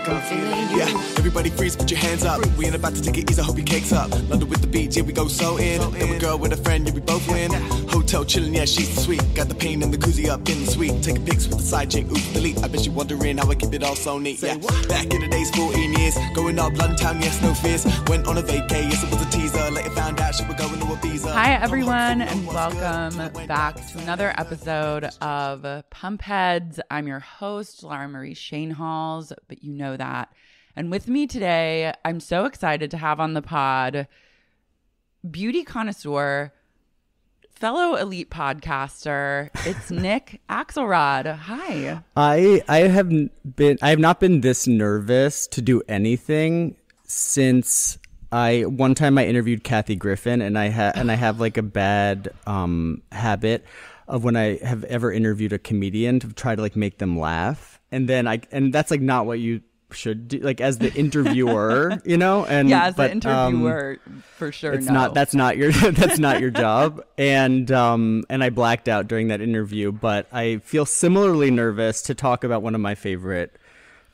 I'm feeling you. Yeah, everybody freeze, put your hands up. We ain't about to take it easy, I hope your cake's up. London with the beach, yeah, we go so in. Then we go with a friend, yeah, we both win. Hotel chillin', yeah, she's sweet. Got the pain and the koozie up in the suite. Taking pics with the side chick, oops, delete. I bet you wondering how I keep it all so neat. Yeah, back in the days, 14 years. Going up London town, yes, no fears. Went on a vacay, yes, it was a teaser. Later found out she was going to Ibiza. Hi, everyone, and welcome back to another episode of Pump Heads. I'm your host, Laura Marie Shanehalls, but you know that. And with me today, I'm so excited to have on the pod beauty connoisseur, fellow elite podcaster. It's Nick Axelrod. Hi. I have not been this nervous to do anything since one time I interviewed Kathy Griffin, and I have like a bad habit of when I have ever interviewed a comedian to try to like make them laugh, and that's like not what you should do, like as the interviewer, you know. And yeah, the interviewer, for sure. That's not your job. And I blacked out during that interview, but I feel similarly nervous to talk about one of my favorite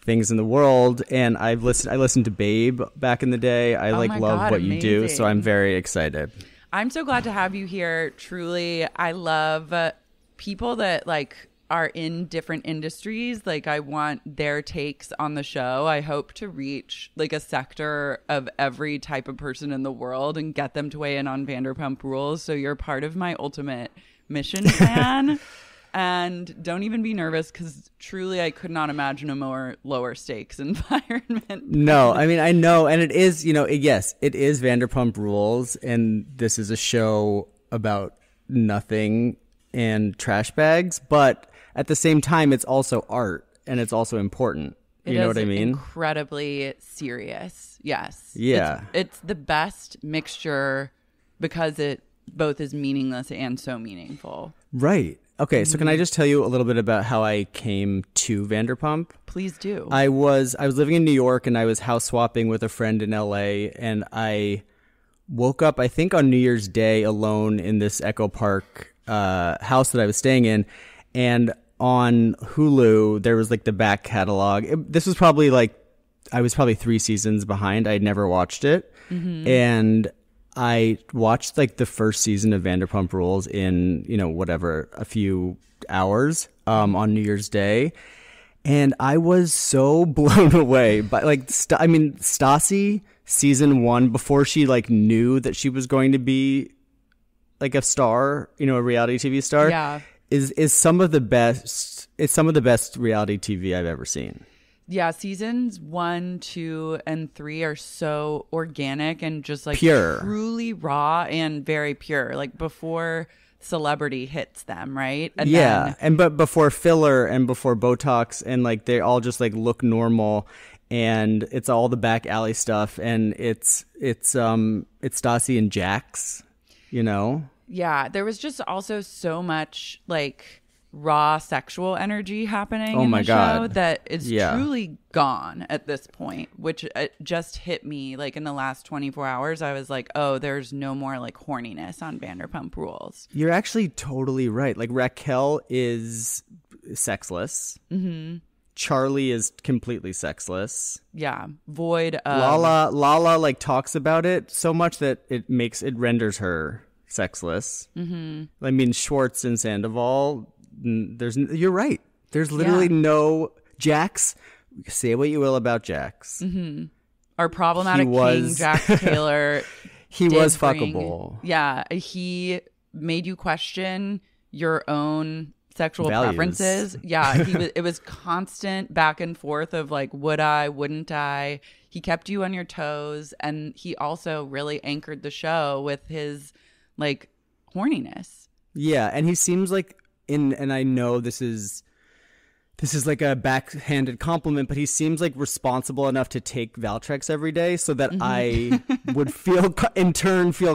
things in the world. And I listened to Babe back in the day. I love what you do, so I'm very excited. I'm so glad to have you here. Truly, I love people that are in different industries. Like, I want their takes on the show. I hope to reach like a sector of every type of person in the world and get them to weigh in on Vanderpump Rules. So you're part of my ultimate mission plan. And don't even be nervous, because truly I could not imagine a more lower stakes environment. No, I mean, I know. And it is, yes, it is Vanderpump Rules. And this is a show about nothing and trash bags. But at the same time, it's also art, and it's also important. You know what I mean? Incredibly serious. Yes. Yeah. It's the best mixture because it both is meaningless and so meaningful. Right. Okay, so can I just tell you a little bit about how I came to Vanderpump? Please do. I was living in New York, and I was house swapping with a friend in LA, and I woke up, I think, on New Year's Day alone in this Echo Park house that I was staying in, and on Hulu there was like the back catalog. This was probably I was probably 3 seasons behind. I'd never watched it, and I watched like the first season of Vanderpump Rules in, a few hours on New Year's Day. And I was so blown away by Stassi season 1, before she knew that she was going to be like a star, a reality TV star, yeah, is some of the best. It's some of the best reality TV I've ever seen. Yeah, seasons 1, 2, and 3 are so organic and just pure, truly raw and very pure. Like before celebrity hits them, right? And but before filler and before Botox, and they all just look normal, and it's all the back alley stuff, and it's Stassi and Jax, Yeah, there was just also so much raw sexual energy happening in the show that is truly gone at this point, which just hit me in the last 24 hours. I was like, oh, there's no more horniness on Vanderpump Rules. You're actually totally right. Raquel is sexless. Mm-hmm. Charlie is completely sexless. Yeah, void of... Lala talks about it so much that it renders her sexless. Mm-hmm. I mean, Schwartz and Sandoval... You're right. There's literally no Jax. Say what you will about Jax. Mm-hmm. Our problematic king, Jax Taylor. He was fuckable. Yeah, he made you question your own sexual preferences. Yeah, it was constant back and forth of would I, wouldn't I? He kept you on your toes, and he also really anchored the show with his horniness. Yeah, and he seems and I know this is like a backhanded compliment, but he seems responsible enough to take Valtrex every day, so that I would feel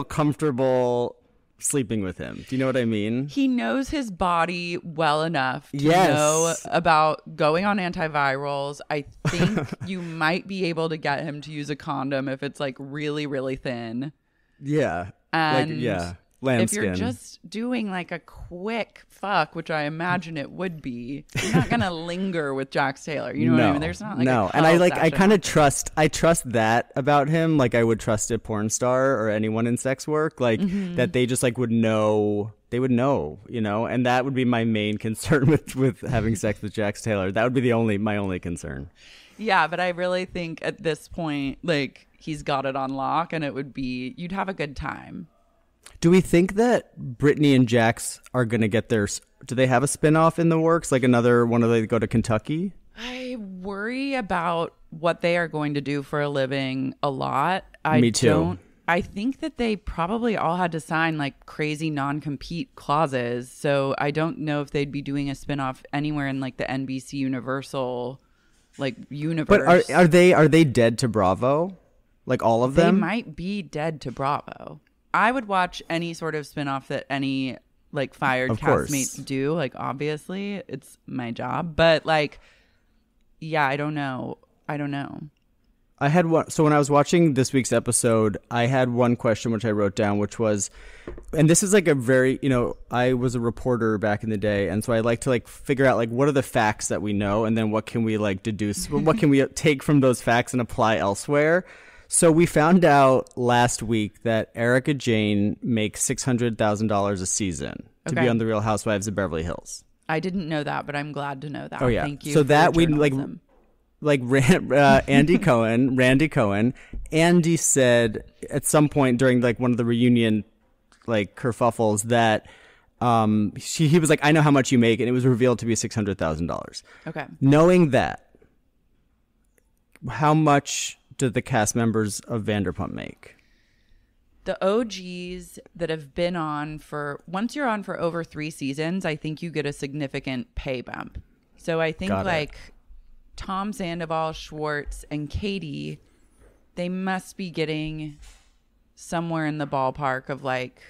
comfortable sleeping with him. Do you know what I mean? He knows his body well enough to know about going on antivirals. I think you might be able to get him to use a condom if it's really, really thin. Yeah. And if you're lambskin. just doing like a quick fuck, which I imagine it would be, you're not gonna linger with Jax Taylor. You know what I mean? There's not like a and I session. kind of trust that about him, like I would trust a porn star or anyone in sex work, like that they just like would know. They would know, you know, and that would be my main concern with having sex with Jax Taylor. That would be my only concern. Yeah, but I really think at this point, like, he's got it on lock, and you'd have a good time. Do we think that Brittany and Jax are going to get do they have a spinoff in the works? Like another one of they go to Kentucky? I worry about what they are going to do for a living a lot. Me too. I think that they probably all had to sign like crazy non-compete clauses. So I don't know if they'd be doing a spinoff anywhere in like the NBC Universal like universe. But are they dead to Bravo? Like all of them? They might be dead to Bravo. I would watch any sort of spinoff that any like fired castmates do. Like obviously it's my job, but like, yeah, I don't know. I had one. So when I was watching this week's episode, I had one question which I wrote down, which was, and this is like a very, you know, I was a reporter back in the day, and so I like to like figure out like what are the facts that we know, and then what can we like deduce, what can we take from those facts and apply elsewhere. So we found out last week that Erica Jane makes $600,000 a season to be on The Real Housewives of Beverly Hills. I didn't know that, but I'm glad to know that. Oh yeah, Thank you. So for that we journalism. Randy Cohen. Andy said at some point during like one of the reunion like kerfuffles that he was like, I know how much you make, and it was revealed to be $600,000. Okay. Knowing that, how much did the cast members of Vanderpump make? The OGs that have been on once you're on for over 3 seasons, I think you get a significant pay bump. So I think Tom Sandoval, Schwartz, and Katie, they must be getting somewhere in the ballpark of like,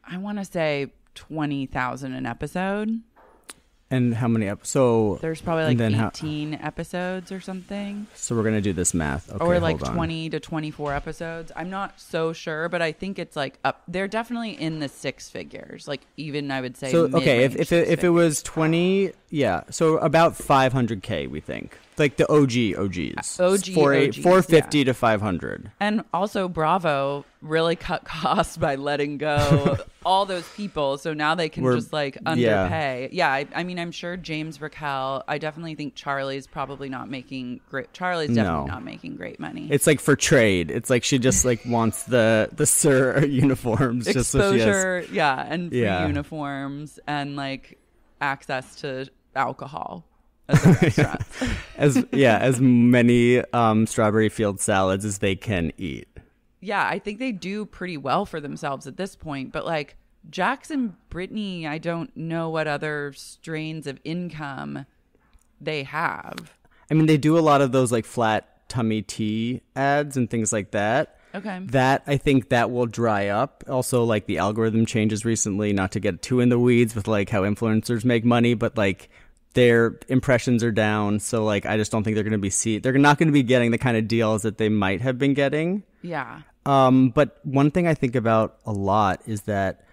I want to say 20,000 an episode. And how many episodes? So there's probably like 18 episodes or something. So we're going to do this math. Okay, or like 20 to 24 episodes. I'm not so sure, but I think it's like up. They're definitely in the 6 figures. Like even I would say. So okay, if it was 20, yeah. So about 500K, we think. Like the OGs. OGs. 450 to 500. And also Bravo really cut costs by letting go all those people. So now they can just like underpay. Yeah, I mean, I'm sure James Raquel, I definitely think Charlie's probably not making great. Charlie's definitely not making great money. It's like for trade. It's like she just like wants the Sir uniforms. Exposure, just so she has, and free uniforms and like access to alcohol. as many strawberry field salads as they can eat. Yeah, I think they do pretty well for themselves at this point. But like Jax and Brittany, I don't know what other strains of income they have. I mean, they do a lot of those like flat tummy tea ads and things like that. Okay. That I think that will dry up. Also, like the algorithm changes recently, not to get too in the weeds with like how influencers make money, but like their impressions are down, so like I just don't think they're going to be they're not going to be getting the kind of deals that they might have been getting. Yeah. But one thing I think about a lot is that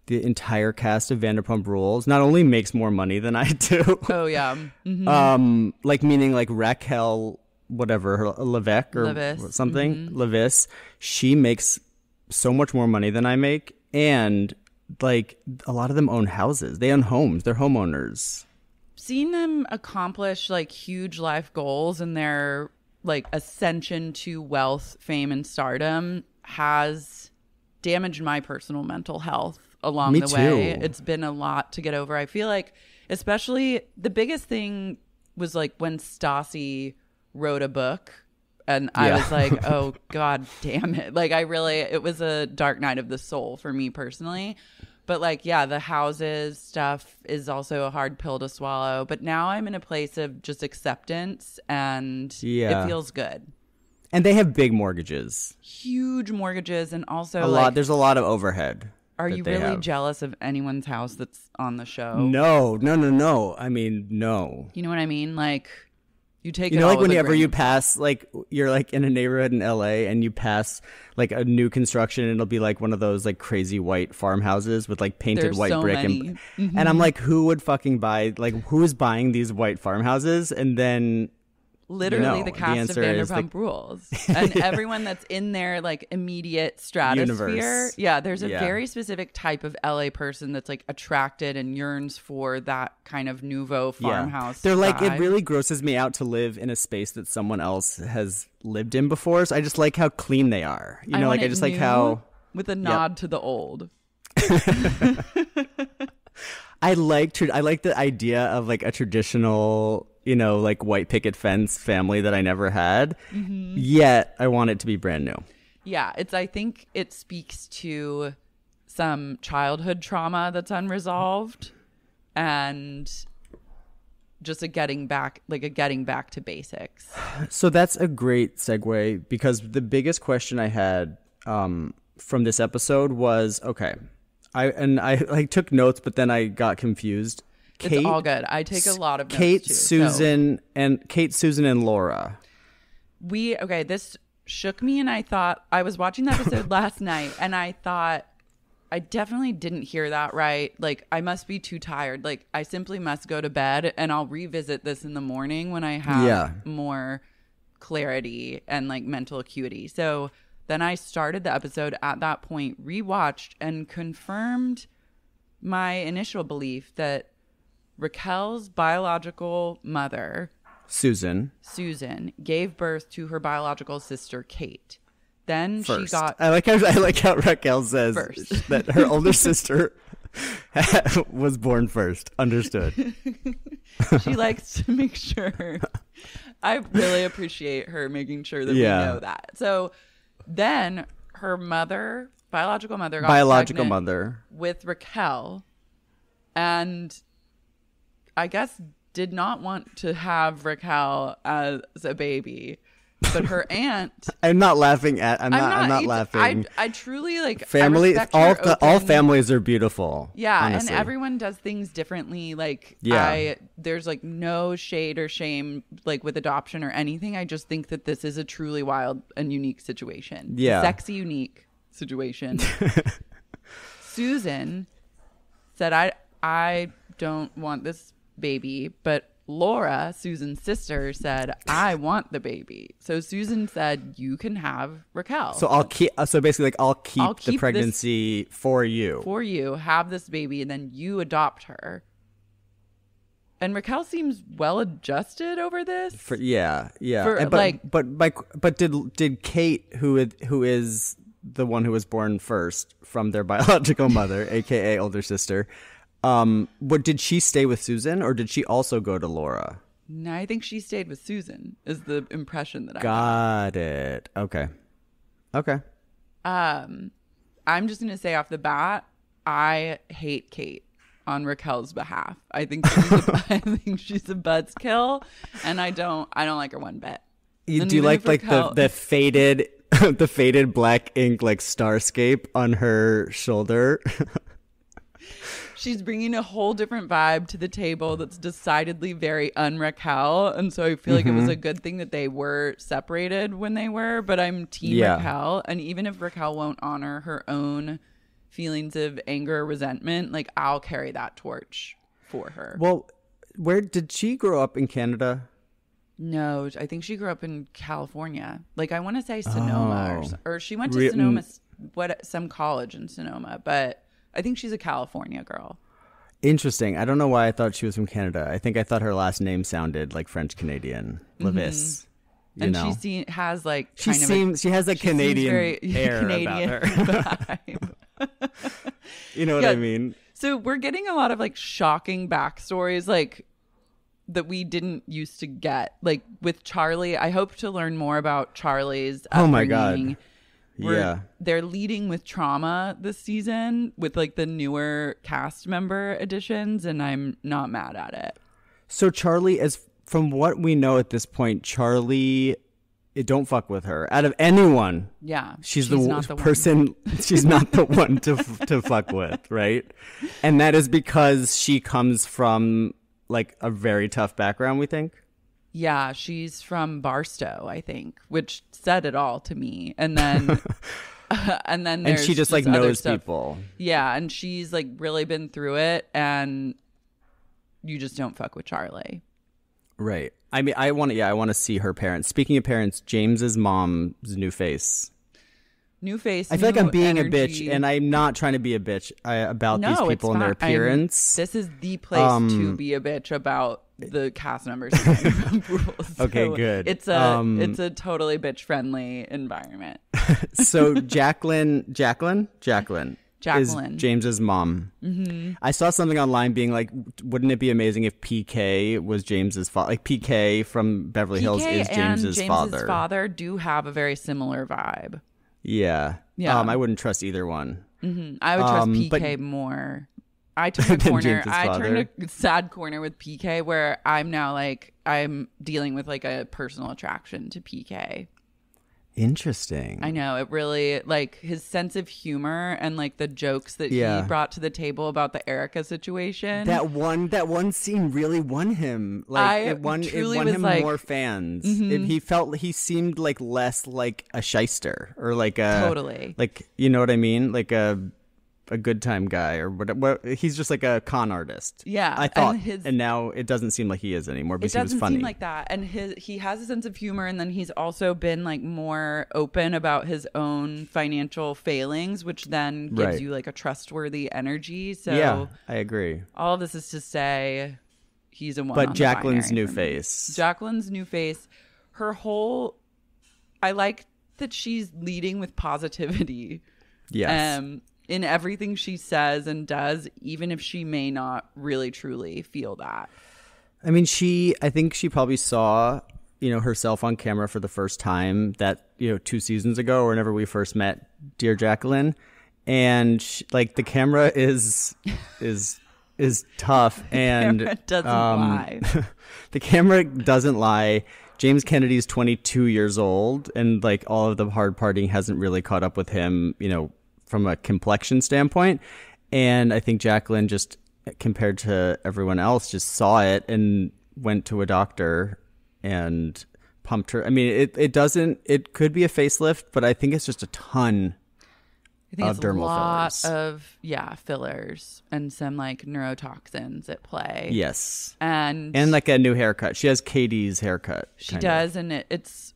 the entire cast of Vanderpump Rules not only makes more money than I do. Oh yeah. Mm-hmm. Like meaning like Raquel, whatever, Levesque or something, Levis. She makes so much more money than I make, and like a lot of them own houses. They own homes. They're homeowners. Seeing them accomplish like huge life goals and their like ascension to wealth, fame, and stardom has damaged my personal mental health along the way. It's been a lot to get over. I feel like especially the biggest thing was like when Stassi wrote a book and I was like, oh God damn it. Like it was a dark night of the soul for me personally. But like, yeah, the houses stuff is also a hard pill to swallow. But now I'm in a place of just acceptance and it feels good. And they have big mortgages. Huge mortgages and also there's a lot of overhead. Are you really jealous of anyone's house that's on the show? No. I mean, no. You know what I mean? Like, You take You it know, all like with a whenever grain you of pass, like you're like in a neighborhood in LA and you pass like a new construction and it'll be like one of those like crazy white farmhouses with like painted There's white so brick. many. And I'm like, who would fucking buy, like who is buying these white farmhouses? And then Literally No, the the cast of answer is Vanderpump Rules. And everyone that's in their like immediate stratosphere. Universe. Yeah, there's a Yeah. very specific type of LA person that's like attracted and yearns for that kind of nouveau farmhouse. They're like, vibe. it really grosses me out to live in a space that someone else has lived in before. So I just like how clean they are. You know, want like I it just like new how with a nod to the old. I like the idea of like a traditional, you know, like white picket fence family that I never had. Yet I want it to be brand new. Yeah, I think it speaks to some childhood trauma that's unresolved and just a getting back to basics. So that's a great segue because the biggest question I had from this episode was, okay, I like took notes, but then I got confused. It's all good. I take a lot of notes Kate, too. Susan, and Laura. This shook me, and I was watching the episode last night, and I thought I definitely didn't hear that right. Like, I must be too tired. Like, I simply must go to bed, and I'll revisit this in the morning when I have more clarity and like mental acuity. So then I started the episode at that point, rewatched, and confirmed my initial belief that Raquel's biological mother, Susan, gave birth to her biological sister, Kate. Then first. she got... I like how Raquel says first. that her older sister was born first. Understood. She likes to make sure... I really appreciate her making sure that we know that. So then her biological mother got pregnant with Raquel, and I guess did not want to have Raquel as a baby, but her aunt... I'm not laughing at... I'm not laughing. I truly like... Family, all all families are beautiful. Yeah, honestly. and everyone does things differently. Like, there's like no shade or shame like with adoption or anything. I just think that this is a truly wild and unique situation. Yeah. Sexy, unique situation. Susan said, I don't want this baby, but Laura, Susan's sister, said, I want the baby. So Susan said, you can have Raquel. So I'll keep the pregnancy for you. For you, have this baby, and then you adopt her. And Raquel seems well adjusted over this. But did Kate, who is the one who was born first from their biological mother, aka older sister, did she stay with Susan or did she also go to Laura? No, I think she stayed with Susan, is the impression that I got. It. Okay. I'm just gonna say off the bat, I hate Kate on Raquel's behalf. I think she's a buzzkill, and I don't like her one bit. Do you like Raquel... the faded the faded black ink like starscape on her shoulder? She's bringing a whole different vibe to the table that's decidedly very un-Raquel. And so I feel like it was a good thing that they were separated when they were. But I'm team Raquel. And even if Raquel won't honor her own feelings of anger or resentment, like I'll carry that torch for her. Well, where did she grow up in Canada? No, I think she grew up in California. Like I want to say Sonoma or she went to Sonoma, some college in Sonoma. But I think she's a California girl. Interesting. I don't know why I thought she was from Canada. I thought her last name sounded like French Canadian. Levis. And she has like she has a Canadian air Canadian about her. vibe. You know what I mean? So we're getting a lot of like shocking backstories like that we didn't used to get. Like with Charlie, I hope to learn more about Charlie's upbringing. Oh my God. They're leading with trauma this season with like the newer cast member additions, and I'm not mad at it. So Charlie, from what we know at this point, Charlie, don't fuck with her. Out of anyone, she's the person. She's not the one to fuck with, right? And that is because she comes from like a very tough background. We think. Yeah, she's from Barstow, I think, which said it all to me. And then and then there's And she just like other knows stuff. people. Yeah, and she's like really been through it, and you just don't fuck with Charlie. Right. I mean, I want to see her parents. Speaking of parents, James's mom's new face. New face. I feel like I'm being energy. a bitch, and I'm not trying to be a bitch about these people and their appearance. This is the place to be a bitch about the cast members. Rules. Okay, good. It's a totally bitch friendly environment. So Jacqueline is James's mom. Mm-hmm. I saw something online being like, wouldn't it be amazing if PK was James's father? Like PK from Beverly Hills is James's father. James's father do have a very similar vibe. Yeah. Yeah. I wouldn't trust either one. Mm-hmm. I would trust PK more. I turned a corner. I turned a sad corner with PK where I'm now like I'm dealing with like a personal attraction to PK. Interesting. I know, it really like his sense of humor and like the jokes that he brought to the table about the Erica situation. That one scene really won him. Like it won him like, more fans. Mm-hmm. He seemed like less like a shyster or like a totally like, you know what I mean? Like a good time guy or whatever. He's just like a con artist. Yeah, I thought, and now it doesn't seem like he is anymore because he was funny. It doesn't seem like that, and he has a sense of humor, and then he's also been like more open about his own financial failings, which then gives you like a trustworthy energy. So yeah, I agree. All of this is to say, he's a one. But Jacqueline's new face. Jacqueline's new face. Her whole. I like that she's leading with positivity. Yes. In everything she says and does, even if she may not really truly feel that. I mean, I think she probably saw, herself on camera for the first time that, 2 seasons ago or whenever we first met Dear Jacqueline. And like the camera is tough. And the camera doesn't lie. The camera doesn't lie. James Kennedy's 22 years old and like all of the hard partying hasn't really caught up with him, from a complexion standpoint. And I think Jacqueline just, compared to everyone else, just saw it and went to a doctor and pumped her. I mean, it could be a facelift, but I think it's just a ton of dermal fillers. Of fillers and some like neurotoxins at play. Yes. And like a new haircut. She has Katie's haircut. She does, and it's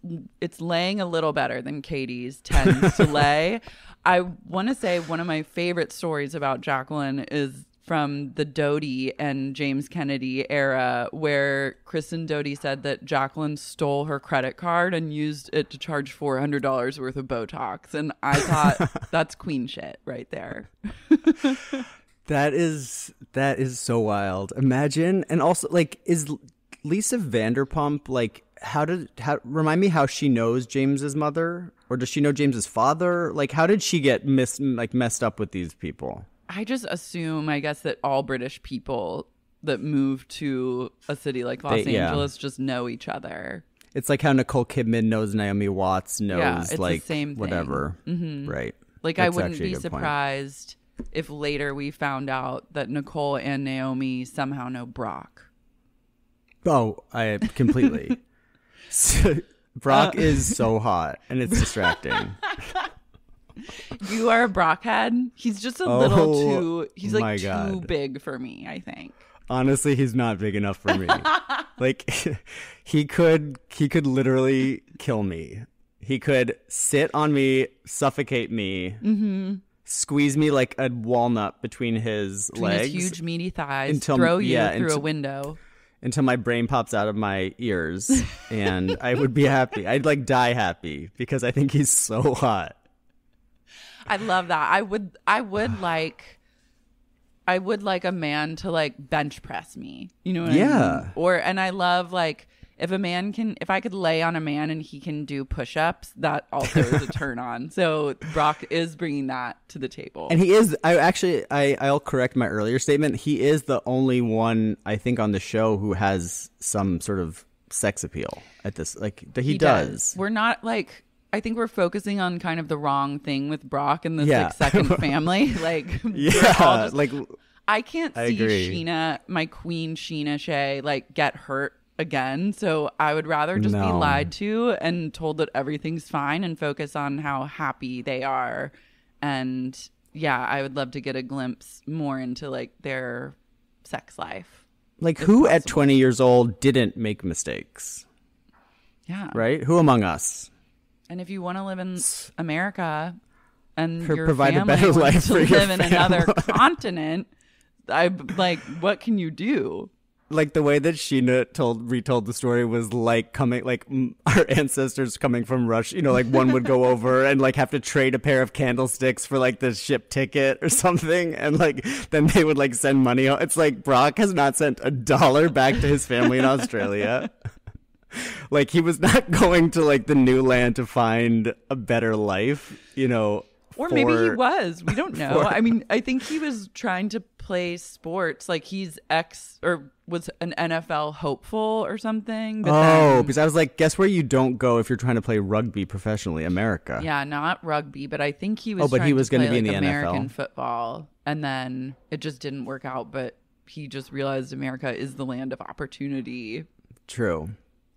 laying a little better than Katie's tends to lay. I want to say one of my favorite stories about Jacqueline is from the Doty and James Kennedy era, where Kristen Doty said that Jacqueline stole her credit card and used it to charge $400 worth of Botox. And I thought that's queen shit right there. That is so wild. Imagine. And also, like, is Lisa Vanderpump, like, remind me how she knows James's mother? Or does she know James's father? Like, how did she get messed up with these people? I just assume, I guess, that all British people that move to a city like Los Angeles just know each other. It's like how Nicole Kidman knows Naomi Watts knows, it's like, the same thing. whatever. Mm-hmm. Right. Like, I wouldn't be surprised if later we found out that Nicole and Naomi somehow know Brock. Oh, I completely. Brock is so hot, and it's distracting. You are a Brock head? He's just a little too... He's like too big for me, I think. Honestly, he's not big enough for me. Like, he could literally kill me. He could sit on me, suffocate me, squeeze me like a walnut between his legs. His huge meaty thighs, throw you through a window. Until my brain pops out of my ears, and I would be happy. I'd like die happy because I think he's so hot. I love that. I would like a man to like bench press me. You know what I mean? And I love like if I could lay on a man and he can do push-ups, that also is a turn on. So Brock is bringing that to the table. And he is, I'll correct my earlier statement. He is the only one, I think, on the show who has some sort of sex appeal at this, like, that he does. We're not like, I think we're focusing on kind of the wrong thing with Brock and this like second family. Like, I can't see agree. Sheena, my queen Sheena Shea, like get hurt again. So I would rather just be No. lied to and told that everything's fine and focus on how happy they are. And yeah, I would love to get a glimpse more into like their sex life. Like, if who at possible. 20 years old didn't make mistakes, Yeah. right? Who among us? And if you want to live in America and your Provide a family better wants life to for your live in another family. continent, I like, what can you do? Like, the way that Sheena retold the story was like coming, like our ancestors coming from Russia, you know, like one would go over and like have to trade a pair of candlesticks for like the ship ticket or something. And like, then they would like send money. It's like Brock has not sent $1 back to his family in Australia. Like, he was not going to like the new land to find a better life, you know. Or maybe he was. We don't know. I mean, I think he was trying to play sports. Like he's was an NFL hopeful or something. But then, because I was like, guess where you don't go if you're trying to play rugby professionally? America. yeah, not rugby, but I think he was. But he trying was to gonna play, be in like, the American NFL. football, and then it just didn't work out. But he just realized America is the land of opportunity, True.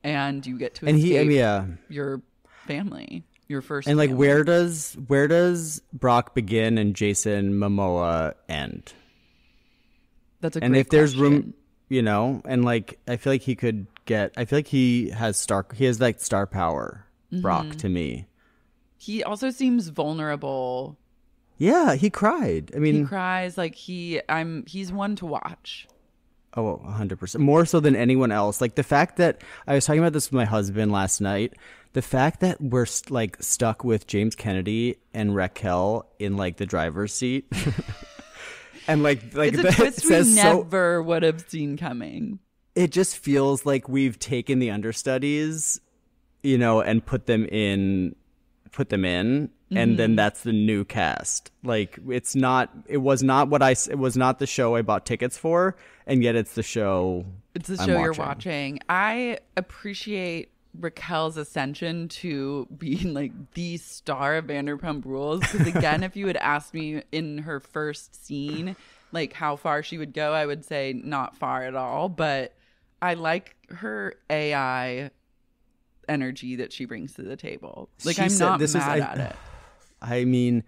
and you get to And escape yeah. your family, your first. And like, family. where does Brock begin and Jason Momoa end? That's a And great if there's question. room, you know, and like, I feel like he could get. I feel like he has like star power. Brock, Mm-hmm. to me. He also seems vulnerable. Yeah, he cried. I mean, He cries like he's one to watch. Oh, 100%. More so than anyone else. Like, the fact that I was talking about this with my husband last night, the fact that we're like stuck with James Kennedy and Raquel in like the driver's seat. And like It's a that twist we says so, never would have seen coming. it just feels like we've taken the understudies, you know, and put them in, and then that's the new cast. Like, it was not the show I bought tickets for, and yet it's the show. It's the I'm show you're watching. I appreciate Raquel's ascension to being like the star of Vanderpump Rules. Because again, if you had asked me in her first scene, like how far she would go, I would say not far at all. But I like her AI energy that she brings to the table. Like, She I'm said- not this is- mad I- at it. I mean,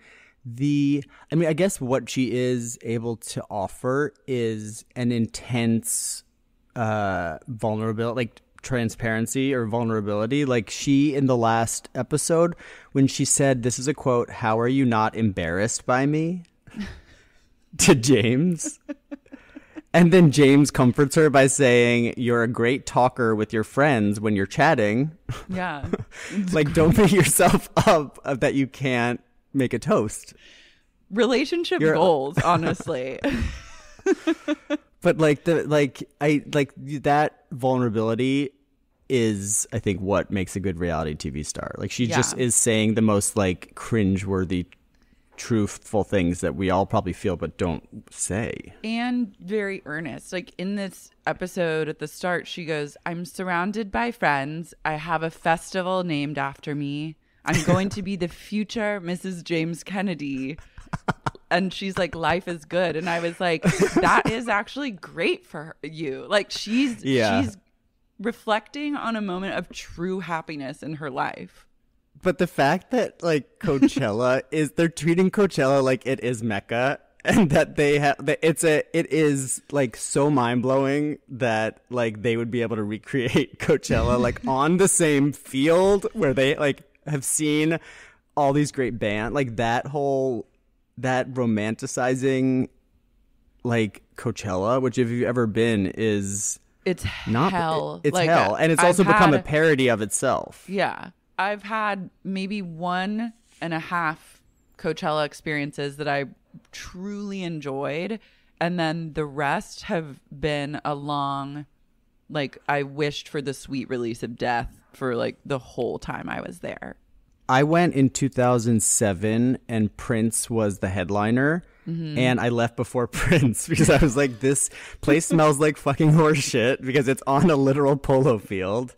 I guess what she is able to offer is an intense vulnerability, like transparency or vulnerability. Like, she, in the last episode, when she said, this is a quote, "How are you not embarrassed by me?" to James. And then James comforts her by saying, "You're a great talker with your friends when you're chatting." Yeah. Like, don't beat yourself up that you can't make a toast. Relationship You're- goals, honestly. But like that vulnerability is, I think, what makes a good reality TV star. Like, she just Yeah. is saying the most like cringeworthy, truthful things that we all probably feel but don't say. And very earnest. Like in this episode at the start, she goes, "I'm surrounded by friends. I have a festival named after me. I'm going to be the future Mrs. James Kennedy." And she's like, "Life is good." And I was like, that is actually great for you. Like, she's reflecting on a moment of true happiness in her life. But the fact that like Coachella they're treating Coachella like it is Mecca, and that it is like so mind blowing that like they would be able to recreate Coachella like on the same field where they like have seen all these great bands, like that romanticizing like Coachella, which if you've ever been is It's not hell. It's Like, hell, and it's I've also become a had- parody of itself. Yeah. I've had maybe 1.5 Coachella experiences that I truly enjoyed. And then the rest have been a long, like, I wished for the sweet release of death for like the whole time I was there. I went in 2007 and Prince was the headliner. And I left before Prince because I was like, this place smells like fucking horse shit because it's on a literal polo field.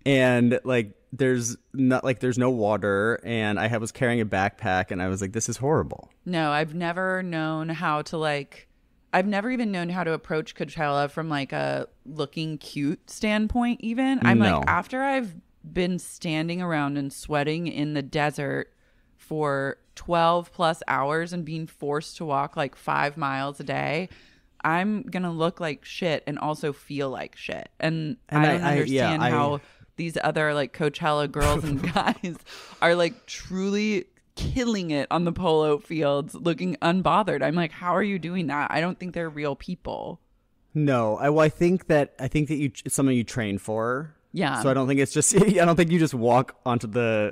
And like, there's no water. And I was carrying a backpack and I was like, this is horrible. No, I've never known how to like I've never even known how to approach Coachella from like a looking cute standpoint even. I'm No. like, after I've been standing around and sweating in the desert for 12 plus hours and being forced to walk like 5 miles a day, I'm going to look like shit and also feel like shit. And I don't understand how these other like Coachella girls and guys are like truly killing it on the polo fields looking unbothered. I'm like, how are you doing that? I don't think they're real people. No, I think that it's something you train for. Yeah. So I don't think it's just. I don't think you just walk onto the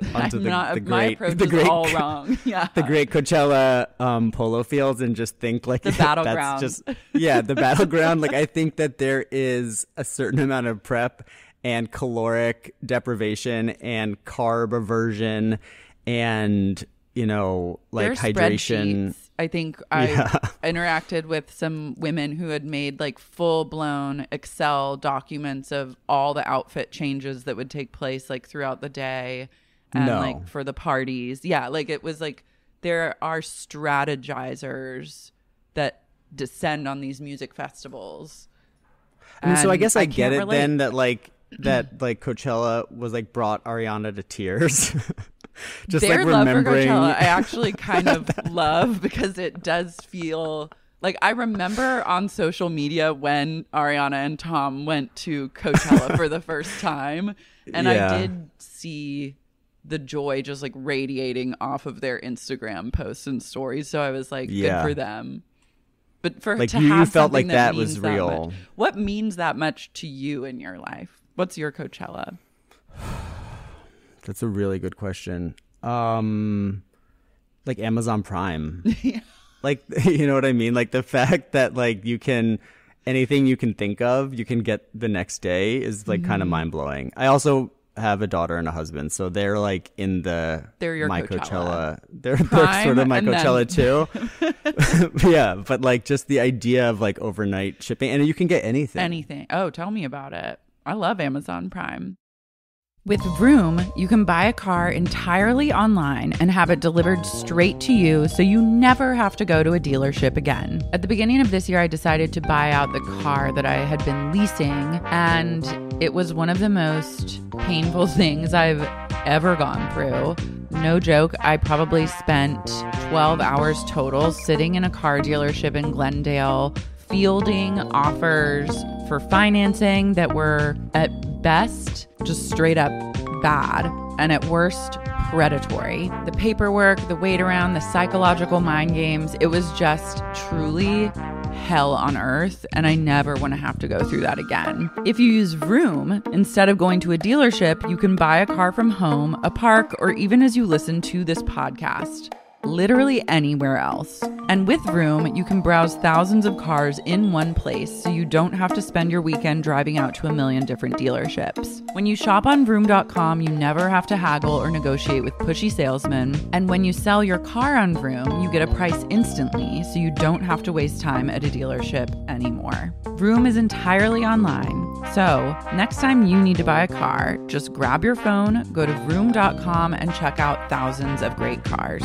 my approach is all wrong. Yeah. The great Coachella polo fields and just think like the battleground. That's just the battleground. Like I think that there is a certain amount of prep and caloric deprivation and carb aversion and like hydration. I think I interacted with some women who had made like full blown Excel documents of all the outfit changes that would take place like throughout the day and like for the parties. Yeah, like it was like there are strategizers that descend on these music festivals. I mean, so I guess I get it relate. then that like Coachella was like brought Ariana to tears. Just their like remembering love for Coachella, I actually kind of love because it does feel like I remember on social media when Ariana and Tom went to Coachella for the first time, and I did see the joy just like radiating off of their Instagram posts and stories. So I was like, good for them. But for like to you have felt like that means was real. much, what means that much to you in your life? What's your Coachella? That's a really good question. Like Amazon Prime. Yeah. Like, you know what I mean? Like the fact that like anything you can think of, you can get the next day is like kind of mind blowing. I also have a daughter and a husband, so they're like in they're your my Coachella. They're sort of my Coachella too. Yeah, but like just the idea of like overnight shipping, and you can get anything. Oh, tell me about it. I love Amazon Prime. With Vroom, you can buy a car entirely online and have it delivered straight to you so you never have to go to a dealership again. At the beginning of this year, I decided to buy out the car that I had been leasing, and it was one of the most painful things I've ever gone through. No joke, I probably spent 12 hours total sitting in a car dealership in Glendale, fielding offers for financing that were at best just straight up bad and at worst predatory. The paperwork, the wait around, the psychological mind games, it was just truly hell on earth, and I never want to have to go through that again. If you use Vroom, instead of going to a dealership, you can buy a car from home, a park, or even as you listen to this podcast. Literally anywhere else. And with Vroom, you can browse thousands of cars in one place so you don't have to spend your weekend driving out to a million different dealerships. When you shop on Vroom.com, you never have to haggle or negotiate with pushy salesmen. And when you sell your car on Vroom, you get a price instantly so you don't have to waste time at a dealership anymore. Vroom is entirely online. So next time you need to buy a car, just grab your phone, go to Vroom.com and check out thousands of great cars.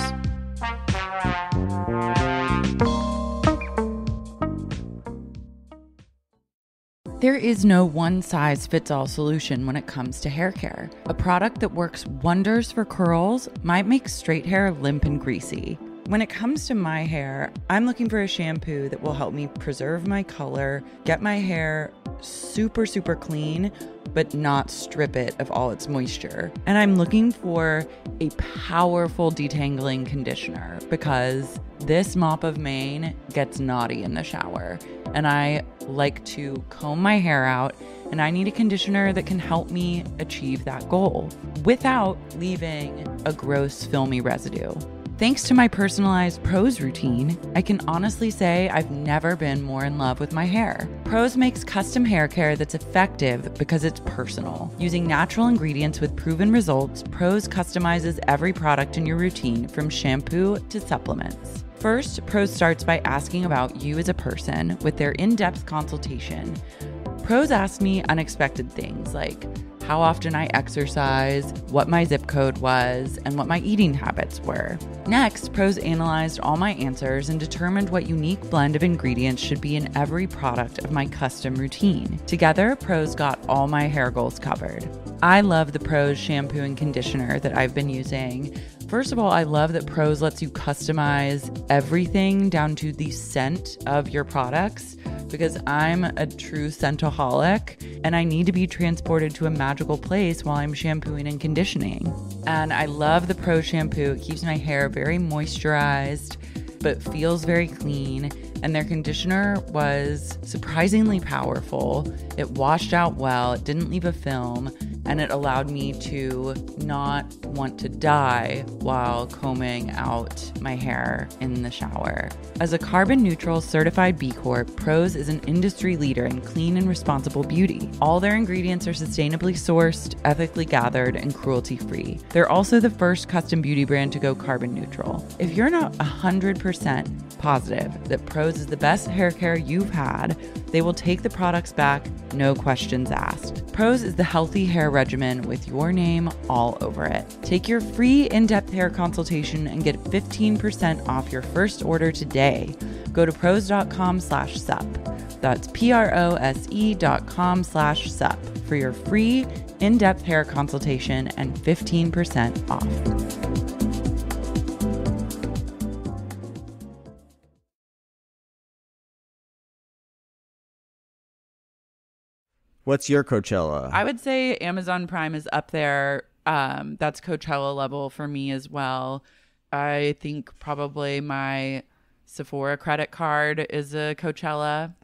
There is no one-size-fits-all solution when it comes to hair care. A product that works wonders for curls might make straight hair limp and greasy. When it comes to my hair, I'm looking for a shampoo that will help me preserve my color, get my hair super, super clean, but not strip it of all its moisture. And I'm looking for a powerful detangling conditioner because this mop of mane gets naughty in the shower. And I like to comb my hair out, and I need a conditioner that can help me achieve that goal without leaving a gross, filmy residue. Thanks to my personalized Prose routine, I can honestly say I've never been more in love with my hair. Prose makes custom hair care that's effective because it's personal. Using natural ingredients with proven results, Prose customizes every product in your routine from shampoo to supplements. First, Prose starts by asking about you as a person with their in-depth consultation. Prose asked me unexpected things like, how often I exercise, what my zip code was, and what my eating habits were. Next, Prose analyzed all my answers and determined what unique blend of ingredients should be in every product of my custom routine. Together, Prose got all my hair goals covered. I love the Prose shampoo and conditioner that I've been using. First of all, I love that Prose lets you customize everything down to the scent of your products, because I'm a true scentaholic and I need to be transported to a magical place while I'm shampooing and conditioning. And I love the Prose shampoo. It keeps my hair very moisturized, but feels very clean. And their conditioner was surprisingly powerful. It washed out well, it didn't leave a film, and it allowed me to not want to die while combing out my hair in the shower. As a carbon neutral certified B Corp, Prose is an industry leader in clean and responsible beauty. All their ingredients are sustainably sourced, ethically gathered, and cruelty-free. They're also the first custom beauty brand to go carbon neutral. If you're not 100% positive that Prose is the best hair care you've had, they will take the products back, no questions asked. Prose is the healthy hair regimen with your name all over it. Take your free in-depth hair consultation and get 15% off your first order today. Go to prose.com/sup. That's prose.com/sup for your free in-depth hair consultation and 15% off. What's your Coachella? I would say Amazon Prime is up there. That's Coachella level for me as well. I think probably my Sephora credit card is a Coachella.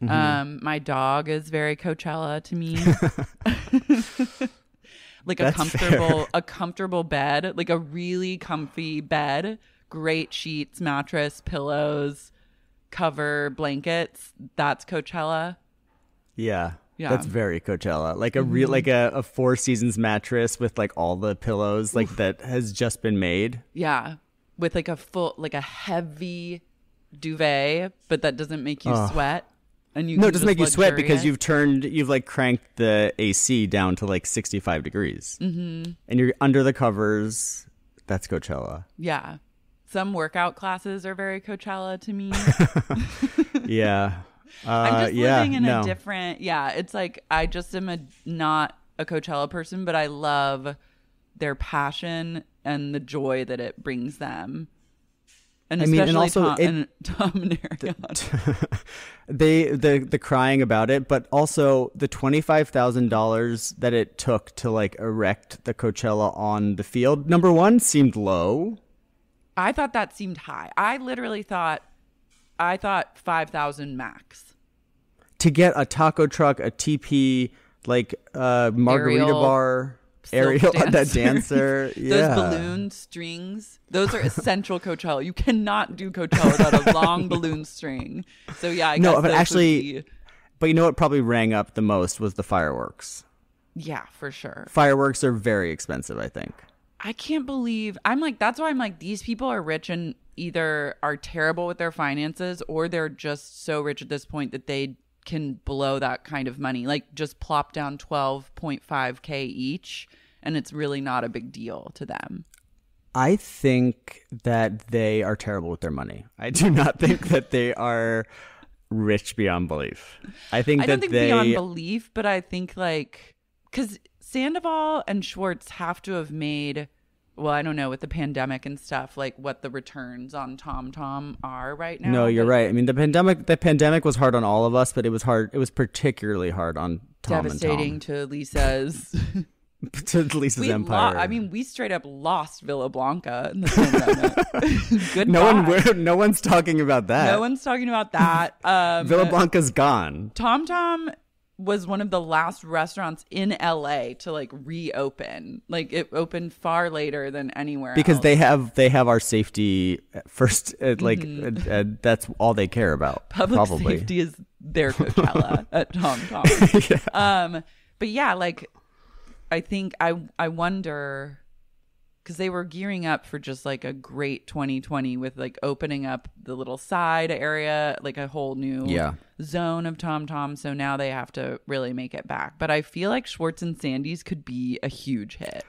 Mm-hmm. My dog is very Coachella to me. Like a comfortable bed, like a really comfy bed, great sheets, mattress, pillows, cover, blankets. That's Coachella. Yeah. That's very Coachella. Like a real, like a Four Seasons mattress with like all the pillows, like that has just been made. Yeah, with like a heavy duvet, but that doesn't make you sweat. And it doesn't make you sweat because you've like cranked the AC down to like 65 degrees, and you're under the covers. That's Coachella. Yeah, some workout classes are very Coachella to me. Yeah. I'm just living in a different, it's like I just am not a Coachella person, but I love their passion and the joy that it brings them. And especially Tom and Ariana. The crying about it, but also the $25,000 that it took to like erect the Coachella on the field. Number one, seemed low. I thought that seemed high. I thought 5,000 max. To get a taco truck, a TP, like margarita bar, Ariel, that dancer. Yeah. Those balloon strings. Those are essential Coachella. You cannot do Coachella without a long balloon string. So yeah, I guess but actually, but you know what probably rang up the most was the fireworks. Yeah, for sure. Fireworks are very expensive, I think. I can't believe that's why I'm like, these people are rich and either are terrible with their finances or they're just so rich at this point that they can blow that kind of money, like just plop down 12.5K each, and it's really not a big deal to them. I think that they are terrible with their money. I do not think that they are rich beyond belief. I don't think beyond belief, but I think like, because Sandoval and Schwartz have to have made, well, I don't know, with the pandemic and stuff, like what the returns on TomTom are right now. No, you're right. I mean, the pandemic was hard on all of us, but it was hard. It was particularly hard on Tom devastating and Tom. To Lisa's to Lisa's empire. We straight up lost Villa Blanca in the pandemic. Goodbye. No one's talking about that. No one's talking about that. Villa Blanca's gone. TomTom was one of the last restaurants in LA to like reopen. Like it opened far later than anywhere because else. They have our safety first. That's all they care about. Public safety is their Coachella at TomTom. Yeah. But yeah, like I think I wonder, because they were gearing up for just like a great 2020 with like opening up the little side area, like a whole new zone of Tom Tom. So now they have to really make it back. But I feel like Schwartz and Sandy's could be a huge hit.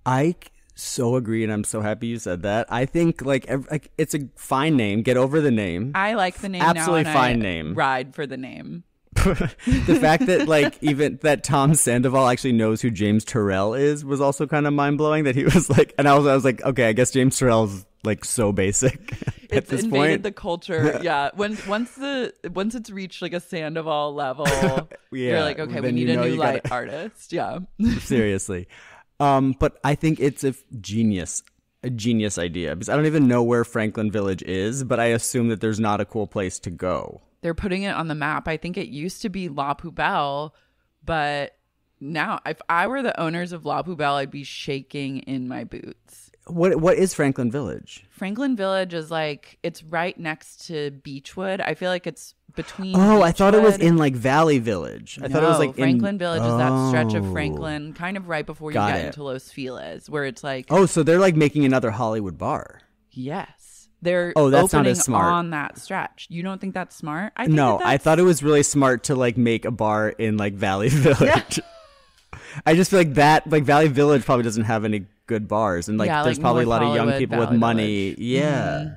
I so agree, and I'm so happy you said that. I think like it's a fine name. Get over the name. I like the name. Absolutely now, fine and name. Ride for the name. The fact that like even that Tom Sandoval actually knows who James Turrell is was also kind of mind blowing. That he was like, and I was like, okay, I guess James Turrell's like so basic at this invaded point. The culture. Yeah. Once it's reached like a Sandoval level, you're like, okay, we need a new light artist. Yeah. Seriously. But I think it's a genius idea because I don't even know where Franklin Village is, but I assume that there's not a cool place to go. They're putting it on the map. I think it used to be La Poubelle, but now if I were the owners of La Poubelle, I'd be shaking in my boots. What is Franklin Village? Franklin Village is like, it's right next to Beechwood. I feel like it's between I thought it was in like Valley Village. I thought it was like Franklin Village is that stretch of Franklin, kind of right before you get into Los Feliz, where it's like... Oh, so they're like making another Hollywood bar. Yes. They're that's not opening as smart. on that stretch. You don't think that's smart? I thought it was really smart to like make a bar in like Valley Village. I just feel like that like Valley Village probably doesn't have any good bars, and like there's probably North a lot of young Hollywood, people Valley with money. Village. Yeah. Mm-hmm.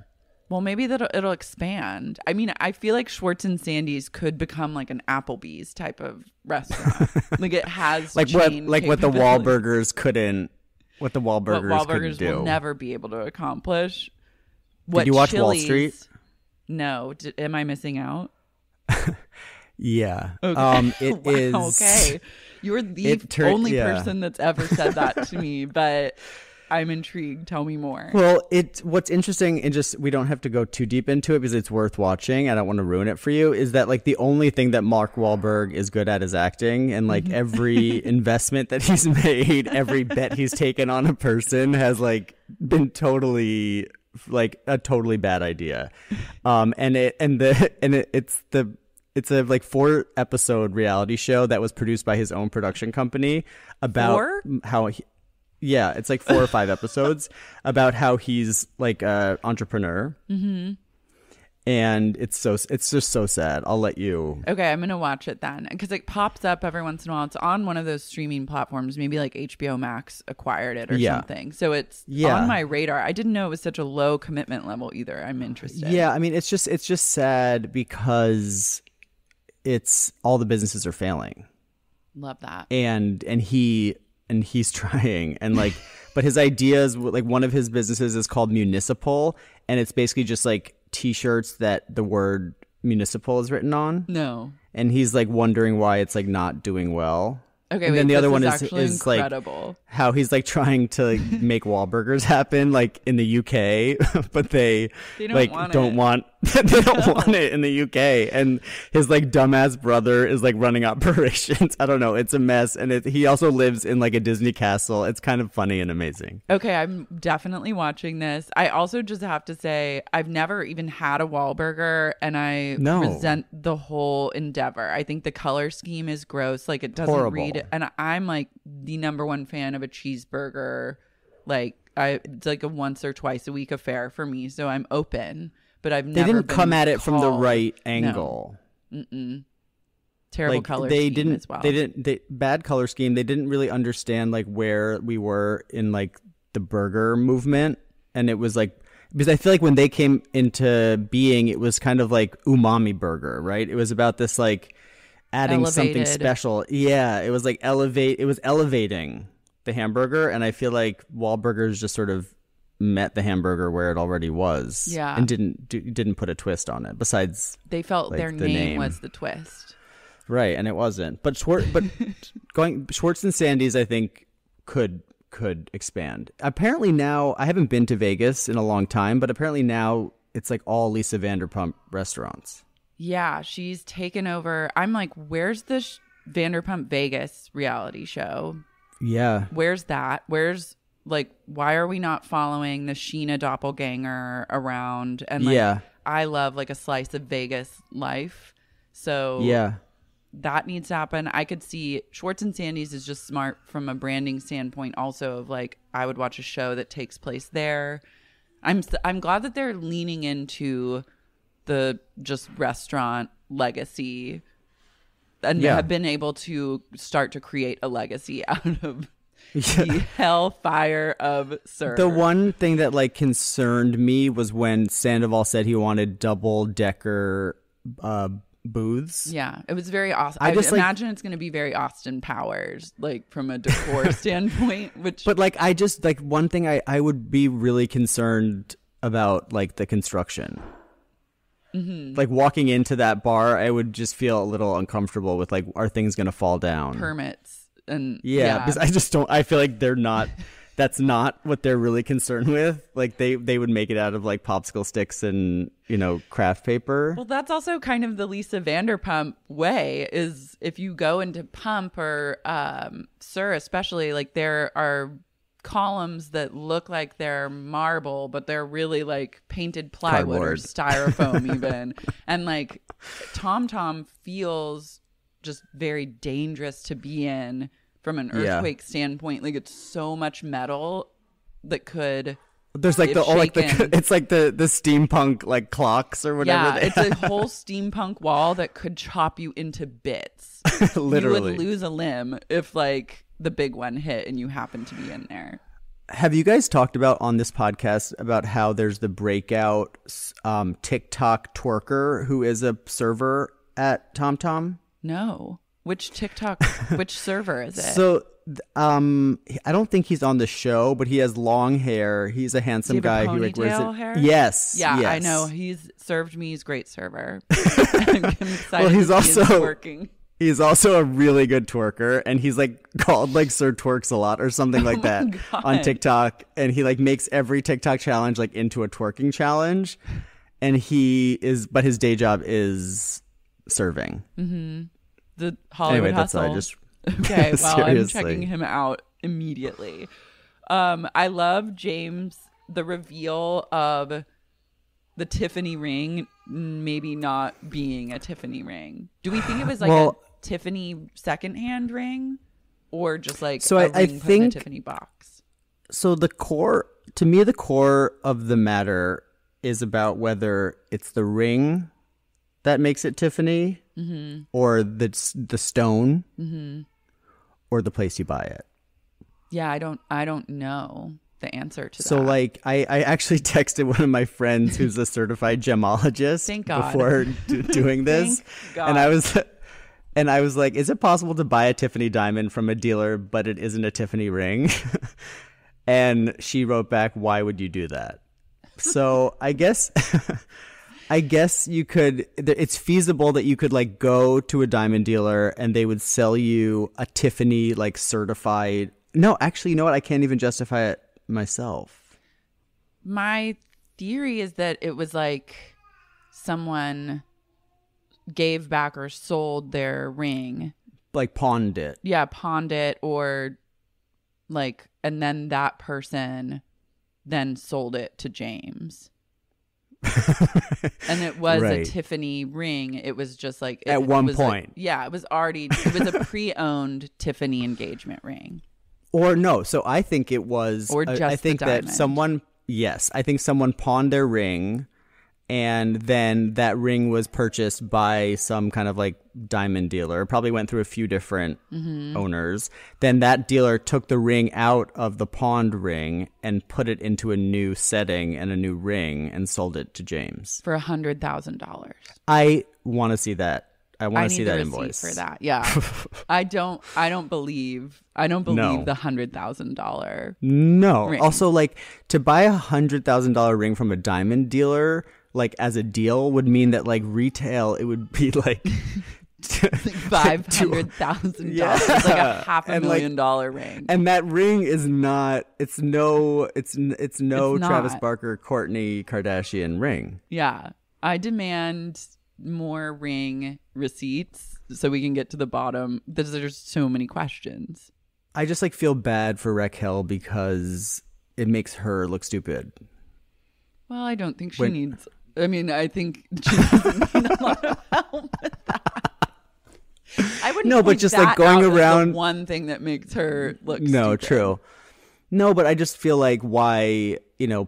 Well, maybe it'll expand. I mean, I feel like Schwartz and Sandy's could become like an Applebee's type of restaurant. Like it has what the Wahlburgers couldn't. What the Wahlburgers couldn't do. Will never be able to accomplish. Did you watch Wall Street? No. Am I missing out? Yeah. Okay. It is. Okay. You're the only person that's ever said that to me, but I'm intrigued. Tell me more. Well, what's interesting, and just we don't have to go too deep into it because it's worth watching. I don't want to ruin it for you. Is that like the only thing that Mark Wahlberg is good at is acting, and like every investment that he's made, every bet he's taken on a person has like been totally like a totally bad idea. It's a like 4-episode reality show that was produced by his own production company about how it's like 4 or 5 episodes about how he's like a entrepreneur. Mm-hmm. And it's just so sad. I'll let you. Okay, I'm gonna watch it then because it pops up every once in a while. It's on one of those streaming platforms, maybe like HBO Max acquired it or something. So it's on my radar. I didn't know it was such a low commitment level either. I'm interested. Yeah, I mean it's just sad because it's all the businesses are failing. Love that. And he's trying and like, but his ideas, like one of his businesses is called Municipal, and it's basically just like T-shirts that the word municipal is written on. No. And he's like wondering why it's like not doing well. Okay, and then the other one is incredible. Like how he's like trying to like, make Wahlburgers happen like in the UK, but they don't want it in the UK. And his like dumbass brother is like running operations. I don't know. It's a mess. And he also lives in like a Disney castle. It's kind of funny and amazing. Okay, I'm definitely watching this. I also just have to say I've never even had a Wahlburger, and I resent the whole endeavor. I think the color scheme is gross. Like it doesn't read. And I'm like the number one fan of a cheeseburger. Like it's like a once or twice a week affair for me. So I'm open, but They didn't come at it from the right angle. No. Terrible color scheme as well. Bad color scheme. They didn't really understand like where we were in like the burger movement. And it was like, because I feel like when they came into being, it was kind of like umami burger, right? It was about this like adding something special. Yeah, it was like elevating the hamburger, and I feel like Wahlburgers just sort of met the hamburger where it already was. Yeah. And didn't put a twist on it besides they felt like, their name was the twist. Right, and it wasn't. But Schwartz and Sandy's I think could expand. Apparently now, I haven't been to Vegas in a long time, but apparently now it's like all Lisa Vanderpump restaurants. Yeah, she's taken over. I'm like, where's the Vanderpump Vegas reality show? Yeah. Where's that? Where's like, why are we not following the Sheena doppelganger around? And like, I love like a slice of Vegas life. So yeah, that needs to happen. I could see Schwartz and Sandy's is just smart from a branding standpoint also of like, I would watch a show that takes place there. I'm glad that they're leaning into the just restaurant legacy and have been able to start to create a legacy out of the hellfire of Sir. The one thing that like concerned me was when Sandoval said he wanted double-decker booths. Yeah, it was very awesome. I just imagine it's going to be very Austin Powers, like from a decor standpoint. But like, I just like one thing I would be really concerned about, like the construction. Mm-hmm. Like walking into that bar, I would just feel a little uncomfortable with like, are things going to fall down? Permits and because I just don't. I feel like they're not. That's not what they're really concerned with. Like they would make it out of like popsicle sticks and, you know, craft paper. Well, that's also kind of the Lisa Vanderpump way, is if you go into Pump or Sir especially, like there are columns that look like they're marble, but they're really like painted plywood or styrofoam even. And like Tom feels just very dangerous to be in. From an earthquake standpoint, like it's so much metal that could. There's like it's like the steampunk like clocks or whatever. Yeah, it's a whole steampunk wall that could chop you into bits. Literally, you would lose a limb if like the big one hit and you happen to be in there. Have you guys talked about on this podcast about how there's the breakout TikTok twerker who is a server at TomTom? No. Which server is it? So, I don't think he's on the show, but he has long hair. He's a handsome guy who like wears it. Hair? Yes. Yeah, yes. I know. He's served me. He's a great server. I'm excited. Well, he's also working. He's also a really good twerker, and he's like called like Sir Twerks a lot or something like that on TikTok. And he like makes every TikTok challenge like into a twerking challenge. And but his day job is serving. Mm-hmm. The Hollywood hustle. Okay, well, I'm checking him out immediately. I love James, the reveal of the Tiffany ring maybe not being a Tiffany ring. Do we think it was like a Tiffany secondhand ring, or just like a ring put in a Tiffany box? So the core of the matter is about whether it's the ring that makes it Tiffany, mm-hmm. or the stone, mm-hmm. or the place you buy it. Yeah, I don't know the answer to that. So like I actually texted one of my friends who's a certified gemologist Thank God. Before doing this. Thank God. And I was like, is it possible to buy a Tiffany diamond from a dealer but it isn't a Tiffany ring? And she wrote back, why would you do that? So I guess you could, it's feasible that you could like go to a diamond dealer and they would sell you a Tiffany like certified. No, actually, you know what? I can't even justify it myself. My theory is that it was like someone gave back or sold their ring. Like pawned it. Yeah, pawned it, or like, and then that person then sold it to James. And it was a Tiffany ring. It was just like at one point. It was a pre-owned Tiffany engagement ring. Or no, so I think it was. Or just I think that someone. Yes, I think someone pawned their ring, and then that ring was purchased by some kind of like diamond dealer. Probably went through a few different owners. Then that dealer took the ring out of the pawned ring and put it into a new setting and a new ring and sold it to James for $100,000. I want to see that. I want to see that invoice for that. Yeah, I don't believe the $100,000. No. Ring. Also, like to buy $100,000 ring from a diamond dealer, like as a deal, would mean that like retail, it would be like $500,000, like a $500,000 ring. And that ring is not. It's no Travis Barker, Kourtney Kardashian ring. Yeah, I demand more ring receipts so we can get to the bottom. There's so many questions. I just like feel bad for Raquel because it makes her look stupid. Well, I don't think she needs. I mean, I think she doesn't need a lot of help with that. I wouldn't. No, but point just that like going out as around. the one thing that makes her look. No, stupid. true. No, but I just feel like why,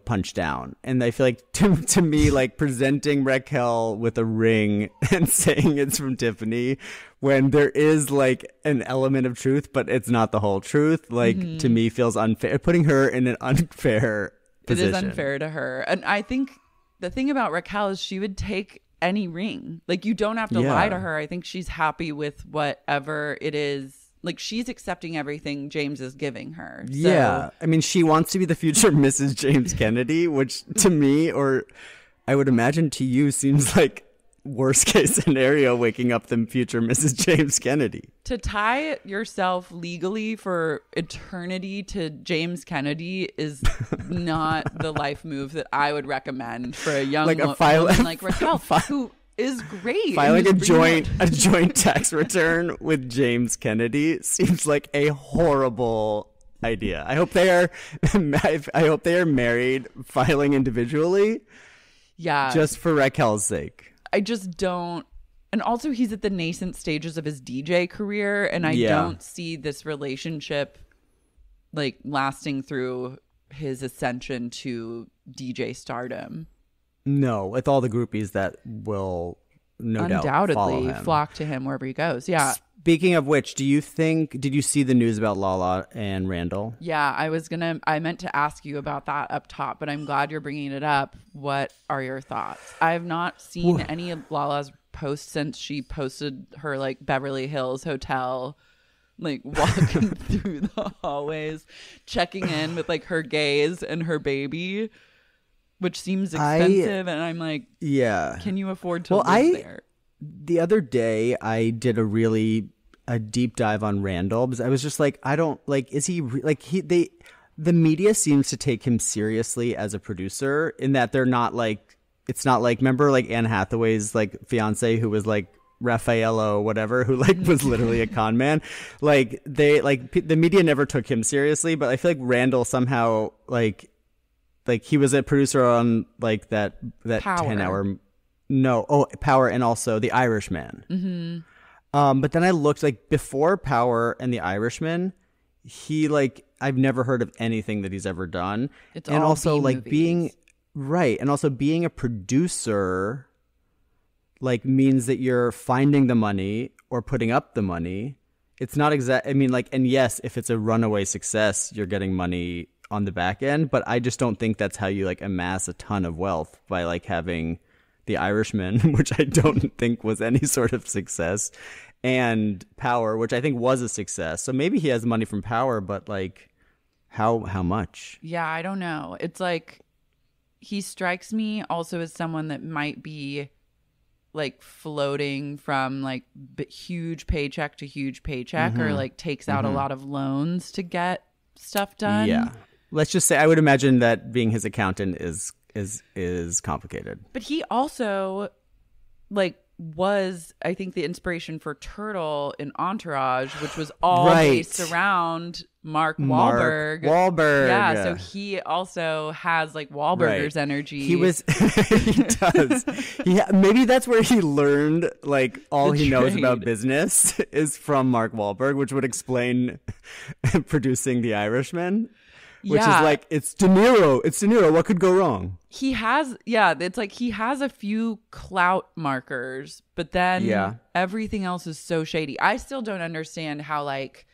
punch down. And I feel like to me, like presenting Raquel with a ring and saying it's from Tiffany when there is like an element of truth, but it's not the whole truth, like to me feels unfair. Putting her in an unfair position. It is unfair to her. And I think the thing about Raquel is she would take any ring. Like, you don't have to lie to her. I think she's happy with whatever it is. Like, she's accepting everything James is giving her. So. Yeah. I mean, she wants to be the future Mrs. James Kennedy, which to me, or I would imagine to you, seems like worst case scenario waking up than future Mrs. James Kennedy. To tie yourself legally for eternity to James Kennedy is not the life move that I would recommend for a young woman like Raquel, who is great. Filing a joint tax return with James Kennedy seems like a horrible idea. I hope they are married, filing individually. Yeah. Just for Raquel's sake. I just don't. And also, he's at the nascent stages of his DJ career, and I don't see this relationship like lasting through his ascension to DJ stardom. No, with all the groupies that will no doubt undoubtedly flock to him wherever he goes. Yeah. Speaking of which, did you see the news about Lala and Randall? Yeah, I meant to ask you about that up top, but I'm glad you're bringing it up. What are your thoughts? I have not seen any of Lala's posts since she posted her like Beverly Hills hotel, like walking through the hallways, checking in with like her gays and her baby, which seems expensive. And I'm like, yeah, can you afford to live there? The other day, I did a deep dive on Randall because I was just like, I don't like. Is he like the media seems to take him seriously as a producer in that they're not like. It's not like, remember like Anne Hathaway's like fiance who was like Raffaello whatever, who like was literally a con man. Like the media never took him seriously, but I feel like Randall somehow like he was a producer on like that Power. 10-hour. No, Power and also The Irishman. Mm-hmm. But then I looked like before Power and The Irishman, he like I've never heard of anything that he's ever done. It's and all also B-movies. Like being right, and also being a producer like means that you're finding the money or putting up the money. It's not exact. I mean, like, and yes, if it's a runaway success, you're getting money on the back end. But I just don't think that's how you like amass a ton of wealth by like having The Irishman, which I don't think was any sort of success, and Power, which I think was a success. So maybe he has money from Power, but like how much? Yeah, I don't know. It's like he strikes me also as someone that might be like floating from like huge paycheck to huge paycheck, or like takes out a lot of loans to get stuff done. Yeah. Let's just say I would imagine that being his accountant is complicated. But he also like was, I think, the inspiration for Turtle in Entourage, which was all based around Mark Wahlberg. Yeah, so he also has like Wahlberger's energy. He does. Maybe that's where he learned like all he knows about business is from Mark Wahlberg, which would explain producing The Irishman. Which is like, it's De Niro. What could go wrong? He has, it's like he has a few clout markers, but then everything else is so shady. I still don't understand how like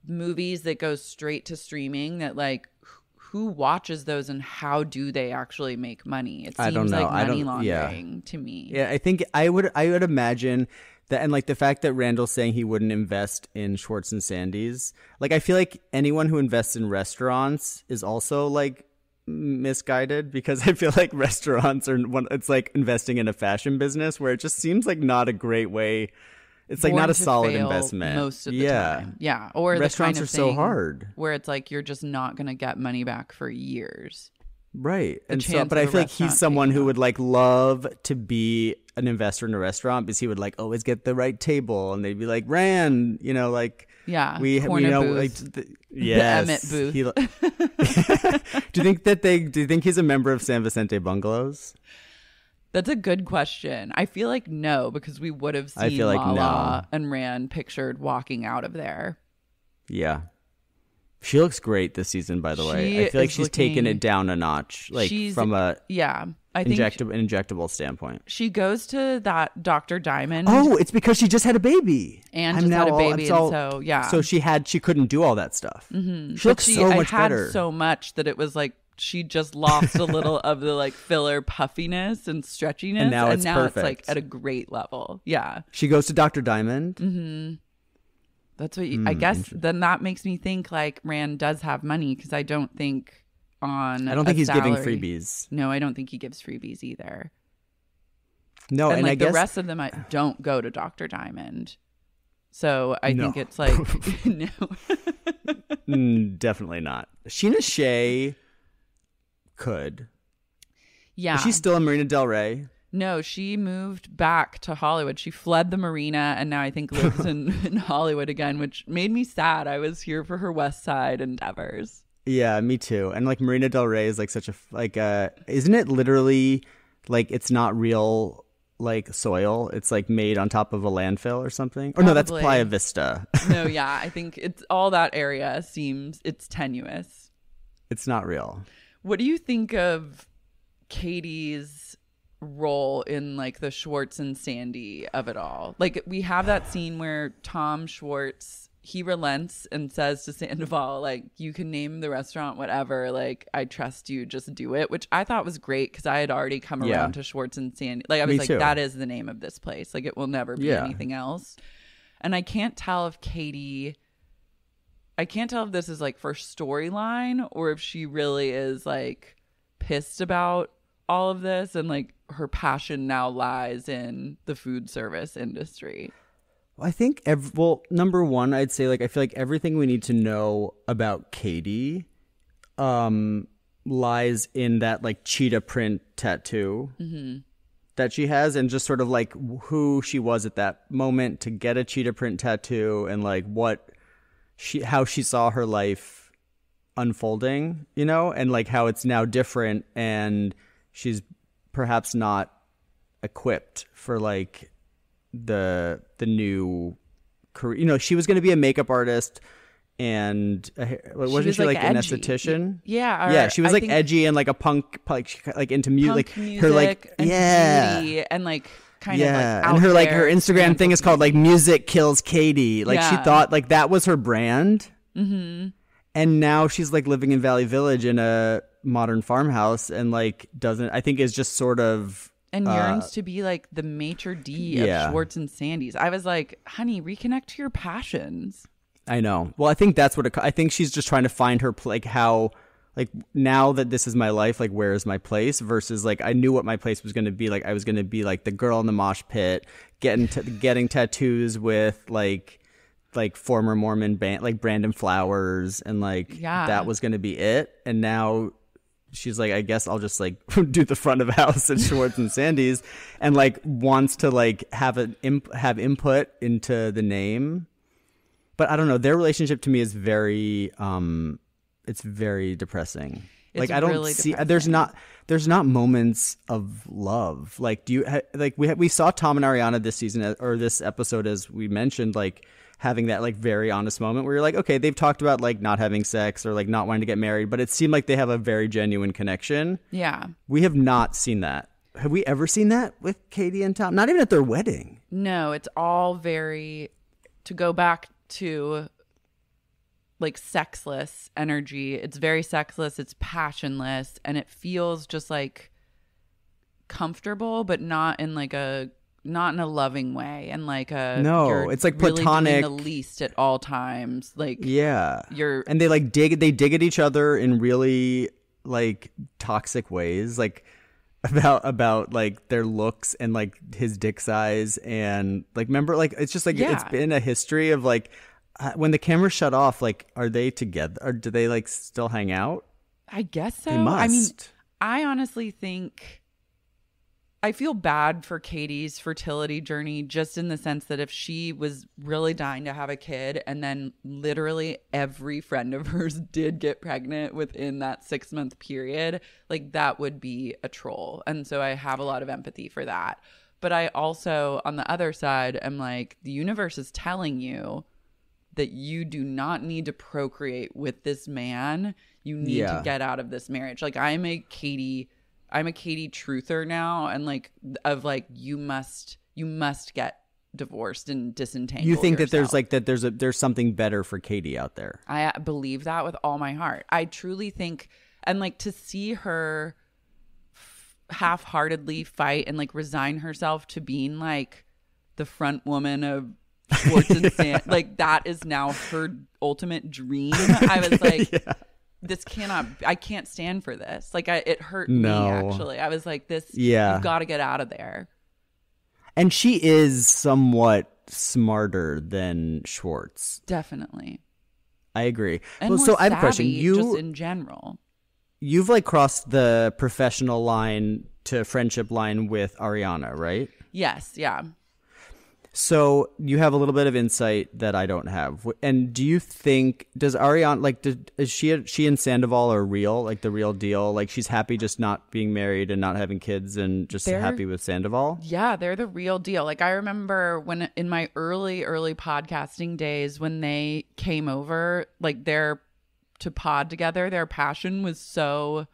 movies that go straight to streaming, that like who watches those and how do they actually make money? It seems like money laundering to me. Yeah, I think I would imagine that, and like the fact that Randall's saying he wouldn't invest in Schwartz and Sandy's, like I feel like anyone who invests in restaurants is also like misguided, because I feel like restaurants it's like investing in a fashion business where it just seems like not a great way. It's like not a solid investment most of the time. Yeah, or restaurants the kind of are so hard where it's like you're just not going to get money back for years. Right. And so, but I feel like he's someone who would like love to be an investor in a restaurant, because he would like always get the right table, and they'd be like, Rand, like, we know, like, yes, the Emmett booth. Do you think he's a member of San Vicente Bungalows? That's a good question. I feel like no, because we would have seen Lala and Rand pictured walking out of there. Yeah. She looks great this season, by the way. I feel like she's taken it down a notch, like from a I think injectable standpoint. She goes to that Dr. Diamond. Oh, it's because she just had a baby. And just had a baby, So she couldn't do all that stuff. Mm-hmm. She looks so much better. Had so much that it was like she just lost a little of the like filler puffiness and stretchiness, and now it's perfect. It's like at a great level. Yeah, she goes to Dr. Diamond. Mm-hmm. That's what I guess. Then that makes me think like Rand does have money, because I don't think he's giving freebies. No, I don't think he gives freebies either. No, and like I guess the rest of them don't go to Dr. Diamond. So I think it's like no, definitely not. Sheena Shea could. Yeah, is she still in Marina Del Rey? No, she moved back to Hollywood. She fled the marina and now I think lives in Hollywood again, which made me sad. I was here for her West Side endeavors. Yeah, me too. And like Marina Del Rey is like such a isn't it literally like it's not real like soil? It's like made on top of a landfill or something. Or no, that's Playa Vista. No, yeah, I think it's all that area it's tenuous. It's not real. What do you think of Katie's role in like the Schwartz and Sandy of it all? Like we have that scene where Tom Schwartz, he relents and says to Sandoval, like, you can name the restaurant whatever, like I trust you, just do it, which I thought was great because I had already come around to Schwartz and Sandy. Like I was like, that is the name of this place, like it will never be anything else. And I can't tell if this is like for storyline or if she really is like pissed about all of this and like her passion now lies in the food service industry. I think number one, I'd say like I feel like everything we need to know about Katie lies in that like cheetah print tattoo that she has, and just sort of like who she was at that moment to get a cheetah print tattoo, and like how she saw her life unfolding, you know, and like how it's now different and she's perhaps not equipped for like the new career. You know, she was going to be a makeup artist and wasn't she like an esthetician? Yeah, she was like edgy and like a punk, like into music, her like and beauty and like kind of like out and her like her there Instagram thing is called like Music Kills Katie. Like she thought like that was her brand. Mm-hmm. And now she's like living in Valley Village in a modern farmhouse and like I think is just sort of and yearns to be like the maitre d' of Schwartz and Sandy's. I was like, honey, reconnect to your passions. I know. Well, I think that's I think she's just trying to find her like how like now that this is my life, like where is my place, versus like I knew what my place was going to be. Like I was going to be like the girl in the mosh pit getting tattoos with like former Mormon band like Brandon Flowers, and like that was going to be it. And now she's like, I guess I'll just like do the front of house at Schwartz and Sandy's, and like wants to like have input into the name. But I don't know, their relationship to me is very it's very depressing. Like I don't really see depressing. There's not moments of love. Like do you like we saw Tom and Ariana this season or this episode, as we mentioned, like having that like very honest moment where you're like, okay, they've talked about like not having sex or like not wanting to get married, but it seemed like they have a very genuine connection. Yeah. We have not seen that. Have we ever seen that with Katie and Tom? Not even at their wedding. No, it's all very, to go back to like sexless energy. It's very sexless. It's passionless. And it feels just like comfortable, but not in a loving way, and like it's like really platonic, doing the least at all times. Like and they like dig at each other in really like toxic ways, like about like their looks and like his dick size, and like remember like it's just like it's been a history of like when the camera shut off, like are they together or do they like still hang out? I guess so. They must. I mean, I honestly think I feel bad for Katie's fertility journey, just in the sense that if she was really dying to have a kid and then literally every friend of hers did get pregnant within that 6-month period, like that would be a troll. And so I have a lot of empathy for that. But I also, on the other side, am like, the universe is telling you that you do not need to procreate with this man. You need to get out of this marriage. Like I'm a Katie truther now, and like of like you must get divorced and disentangle. You think yourself. that there's something better for Katie out there? I believe that with all my heart. I truly think, and like to see her half-heartedly fight and like resign herself to being like the front woman of Schwartz and Sand, like that is now her ultimate dream. I was like, I can't stand for this. Like it hurt me actually. I was like, you've got to get out of there. And she is somewhat smarter than Schwartz. Definitely. I agree. And so I have a question. Just in general. You've like crossed the professional line to friendship line with Ariana, right? Yes. Yeah. So you have a little bit of insight that I don't have. And do you think, does Ariana, like, is she and Sandoval are real, like the real deal? Like she's happy just not being married and not having kids and just happy with Sandoval? Yeah, they're the real deal. Like I remember when in my early podcasting days when they came over, like to pod together, their passion was so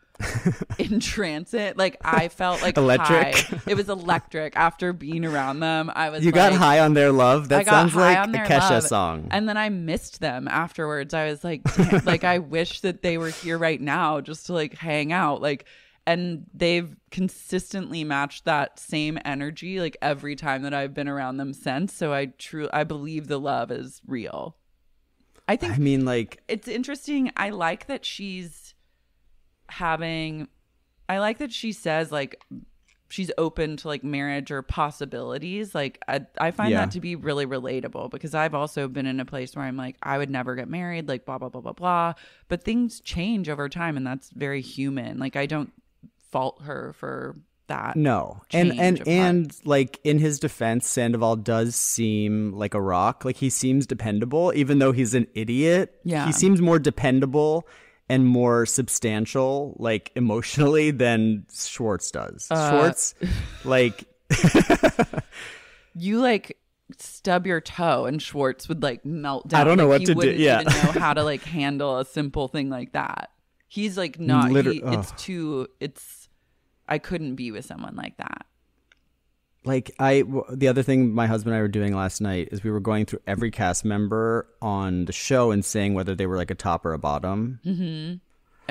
in transit. Like I felt like electric. High. It was electric. After being around them, I was. You got high on their love. That sounds like a Kesha song. And then I missed them afterwards. I was like, damn, like I wish that they were here right now, just to like hang out. Like, and they've consistently matched that same energy like every time that I've been around them since. So I believe the love is real. I mean, like it's interesting. I like that she says like she's open to like marriage or possibilities. Like I find that to be really relatable, because I've also been in a place where I'm like, I would never get married, like blah, blah, blah, blah, blah. But things change over time, and that's very human. Like I don't fault her for that. No. And like in his defense, Sandoval does seem like a rock. Like he seems dependable, even though he's an idiot. Yeah. He seems more dependable and more substantial, like emotionally, than Schwartz does. Schwartz, like you like stub your toe and Schwartz would like melt down. I don't know like, what to do. Yeah, even know how to like handle a simple thing like that. He's like not. I couldn't be with someone like that. Like the other thing my husband and I were doing last night is we were going through every cast member on the show and saying whether they were like a top or a bottom. Mm-hmm.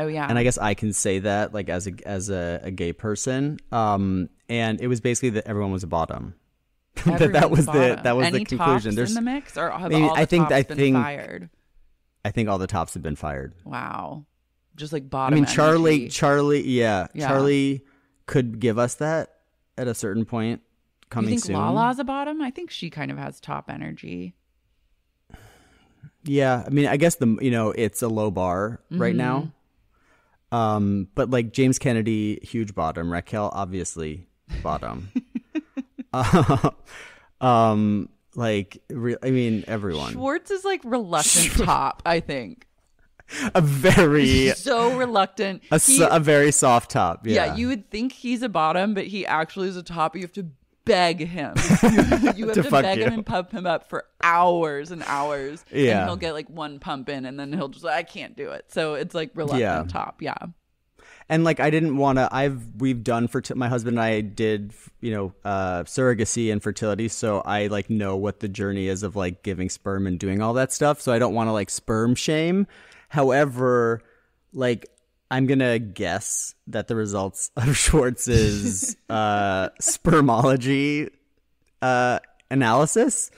Oh yeah. And I guess I can say that like as a gay person. And it was basically that everyone was a bottom. that was Any the conclusion. There's in the mix, or have all the tops been fired? I think all the tops have been fired. Wow. Just like bottom. I mean, energy. Charlie could give us that at a certain point. Coming you think soon. Lala's a bottom? I think she kind of has top energy. Yeah, I mean, I guess it's a low bar right now. But like James Kennedy, huge bottom. Raquel, obviously bottom. Everyone. Schwartz is like reluctant top, I think. So reluctant. A very soft top. Yeah, you would think he's a bottom, but he actually is a top. You have to beg him. You have to beg him and pump him up for hours and hours. Yeah. And he'll get like one pump in, and then he'll just I can't do it. So it's like reluctant top. Yeah. And like I didn't want to. We've done my husband and I did surrogacy and fertility, so I like know what the journey is of like giving sperm and doing all that stuff. So I don't want to like sperm shame. However, like I'm gonna guess that the results of Schwartz's spermology analysis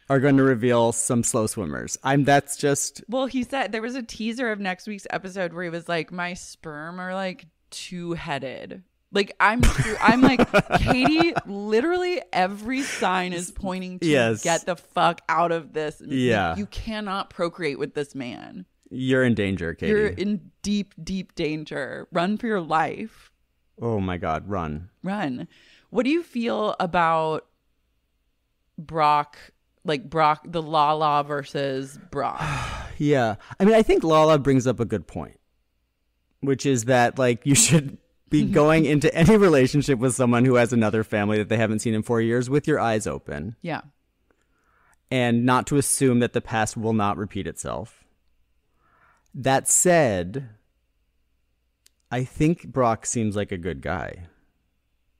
are going to reveal some slow swimmers. Well, he said there was a teaser of next week's episode where he was like, my sperm are like two-headed. Like I'm like, Katie, literally every sign is pointing to get the fuck out of this. Yeah. You cannot procreate with this man. You're in danger, Katie. You're in deep, deep danger. Run for your life. Oh my God, run. What do you feel about Brock, the Lala versus Brock? Yeah. I mean, I think Lala brings up a good point, which is that like you should be going into any relationship with someone who has another family that they haven't seen in 4 years with your eyes open. Yeah. And not to assume that the past will not repeat itself. That said, I think Brock seems like a good guy.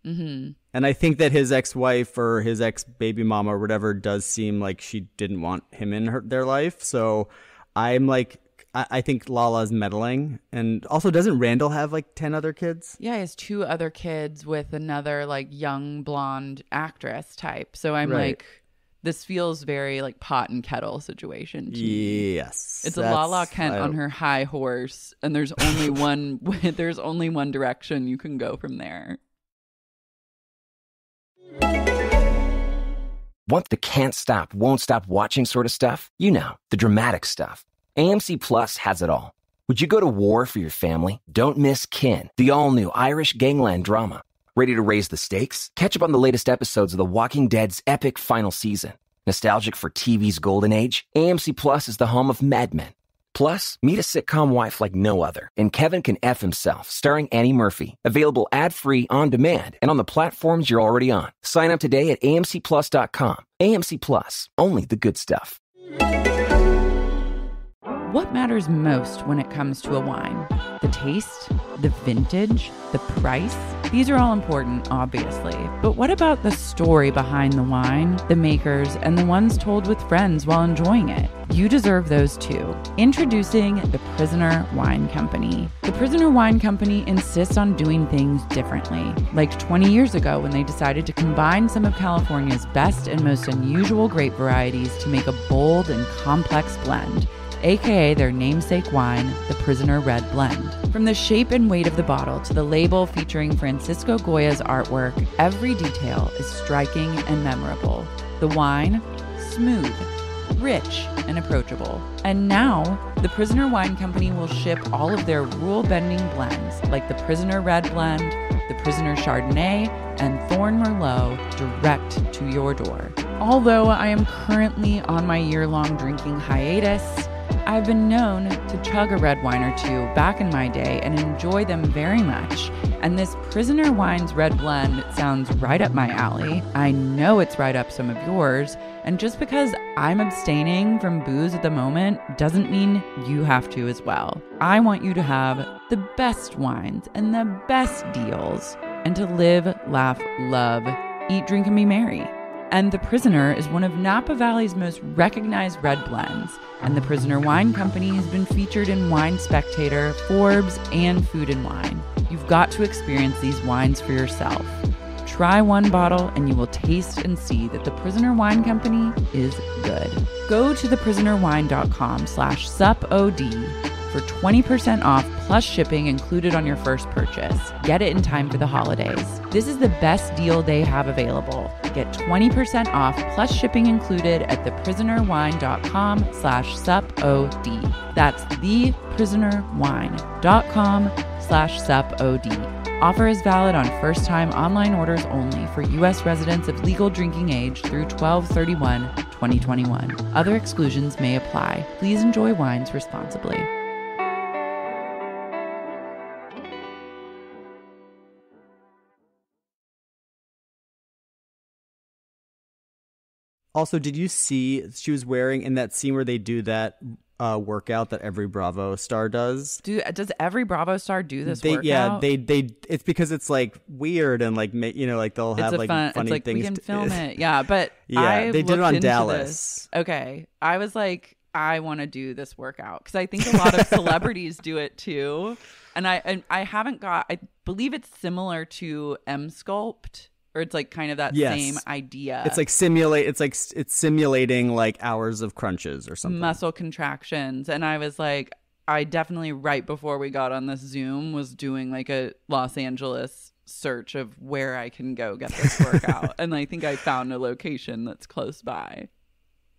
Mm-hmm. And I think that his ex-wife or his ex-baby mama or whatever does seem like she didn't want him in their life. So I'm like, I think Lala's meddling. And also, doesn't Randall have like 10 other kids? Yeah, he has 2 other kids with another like young blonde actress type. So I'm like, this feels very like pot and kettle situation to me. Yes. It's a Lala Kent on her high horse, and there's only one direction you can go from there. Want the can't stop, won't stop watching sort of stuff? You know, the dramatic stuff. AMC Plus has it all. Would you go to war for your family? Don't miss Kin, the all-new Irish gangland drama. Ready to raise the stakes? Catch up on the latest episodes of The Walking Dead's epic final season. Nostalgic for TV's golden age? AMC Plus is the home of Mad Men. Plus, meet a sitcom wife like no other in Kevin Can F Himself, starring Annie Murphy. Available ad-free on demand and on the platforms you're already on. Sign up today at amcplus.com. AMC Plus, only the good stuff. What matters most when it comes to a wine? The taste? The vintage? The price? These are all important, obviously. But what about the story behind the wine, the makers, and the ones told with friends while enjoying it? You deserve those too. Introducing the Prisoner Wine Company. The Prisoner Wine Company insists on doing things differently. Like 20 years ago when they decided to combine some of California's best and most unusual grape varieties to make a bold and complex blend, aka their namesake wine, the Prisoner Red Blend. From the shape and weight of the bottle to the label featuring Francisco Goya's artwork, every detail is striking and memorable. The wine, smooth, rich, and approachable. And now, the Prisoner Wine Company will ship all of their rule-bending blends, like the Prisoner Red Blend, the Prisoner Chardonnay, and Thorn Merlot, direct to your door. Although I am currently on my year-long drinking hiatus, I've been known to chug a red wine or two back in my day and enjoy them very much. And this Prisoner Wine's Red Blend sounds right up my alley. I know it's right up some of yours. And just because I'm abstaining from booze at the moment doesn't mean you have to as well. I want you to have the best wines and the best deals and to live, laugh, love, eat, drink, and be merry. And The Prisoner is one of Napa Valley's most recognized red blends, and the Prisoner Wine Company has been featured in Wine Spectator, Forbes, and Food & Wine. You've got to experience these wines for yourself. Try one bottle and you will taste and see that the Prisoner Wine Company is good. Go to theprisonerwine.com/supod for 20% off plus shipping included on your first purchase. Get it in time for the holidays. This is the best deal they have available. Get 20% off plus shipping included at theprisonerwine.com/supod. That's theprisonerwine.com/supod. Offer is valid on first-time online orders only for U.S. residents of legal drinking age through 12/31/2021. Other exclusions may apply. Please enjoy wines responsibly. Also, did you see she was wearing in that scene where they do that workout that every Bravo star does? Does every Bravo star do this workout? Yeah, they. It's because it's like weird and like like they'll have like funny it's like, things. We can film it. Yeah, but yeah, they did it on Dallas. Okay, I was like, I want to do this workout because I think a lot of celebrities do it too, and I haven't got. I believe it's similar to M Sculpt. Or it's like kind of that same idea. It's like it's simulating like hours of crunches or something. Muscle contractions. And I was like, I definitely right before we got on this Zoom was doing like a Los Angeles search of where I can go get this workout. And I think I found a location that's close by.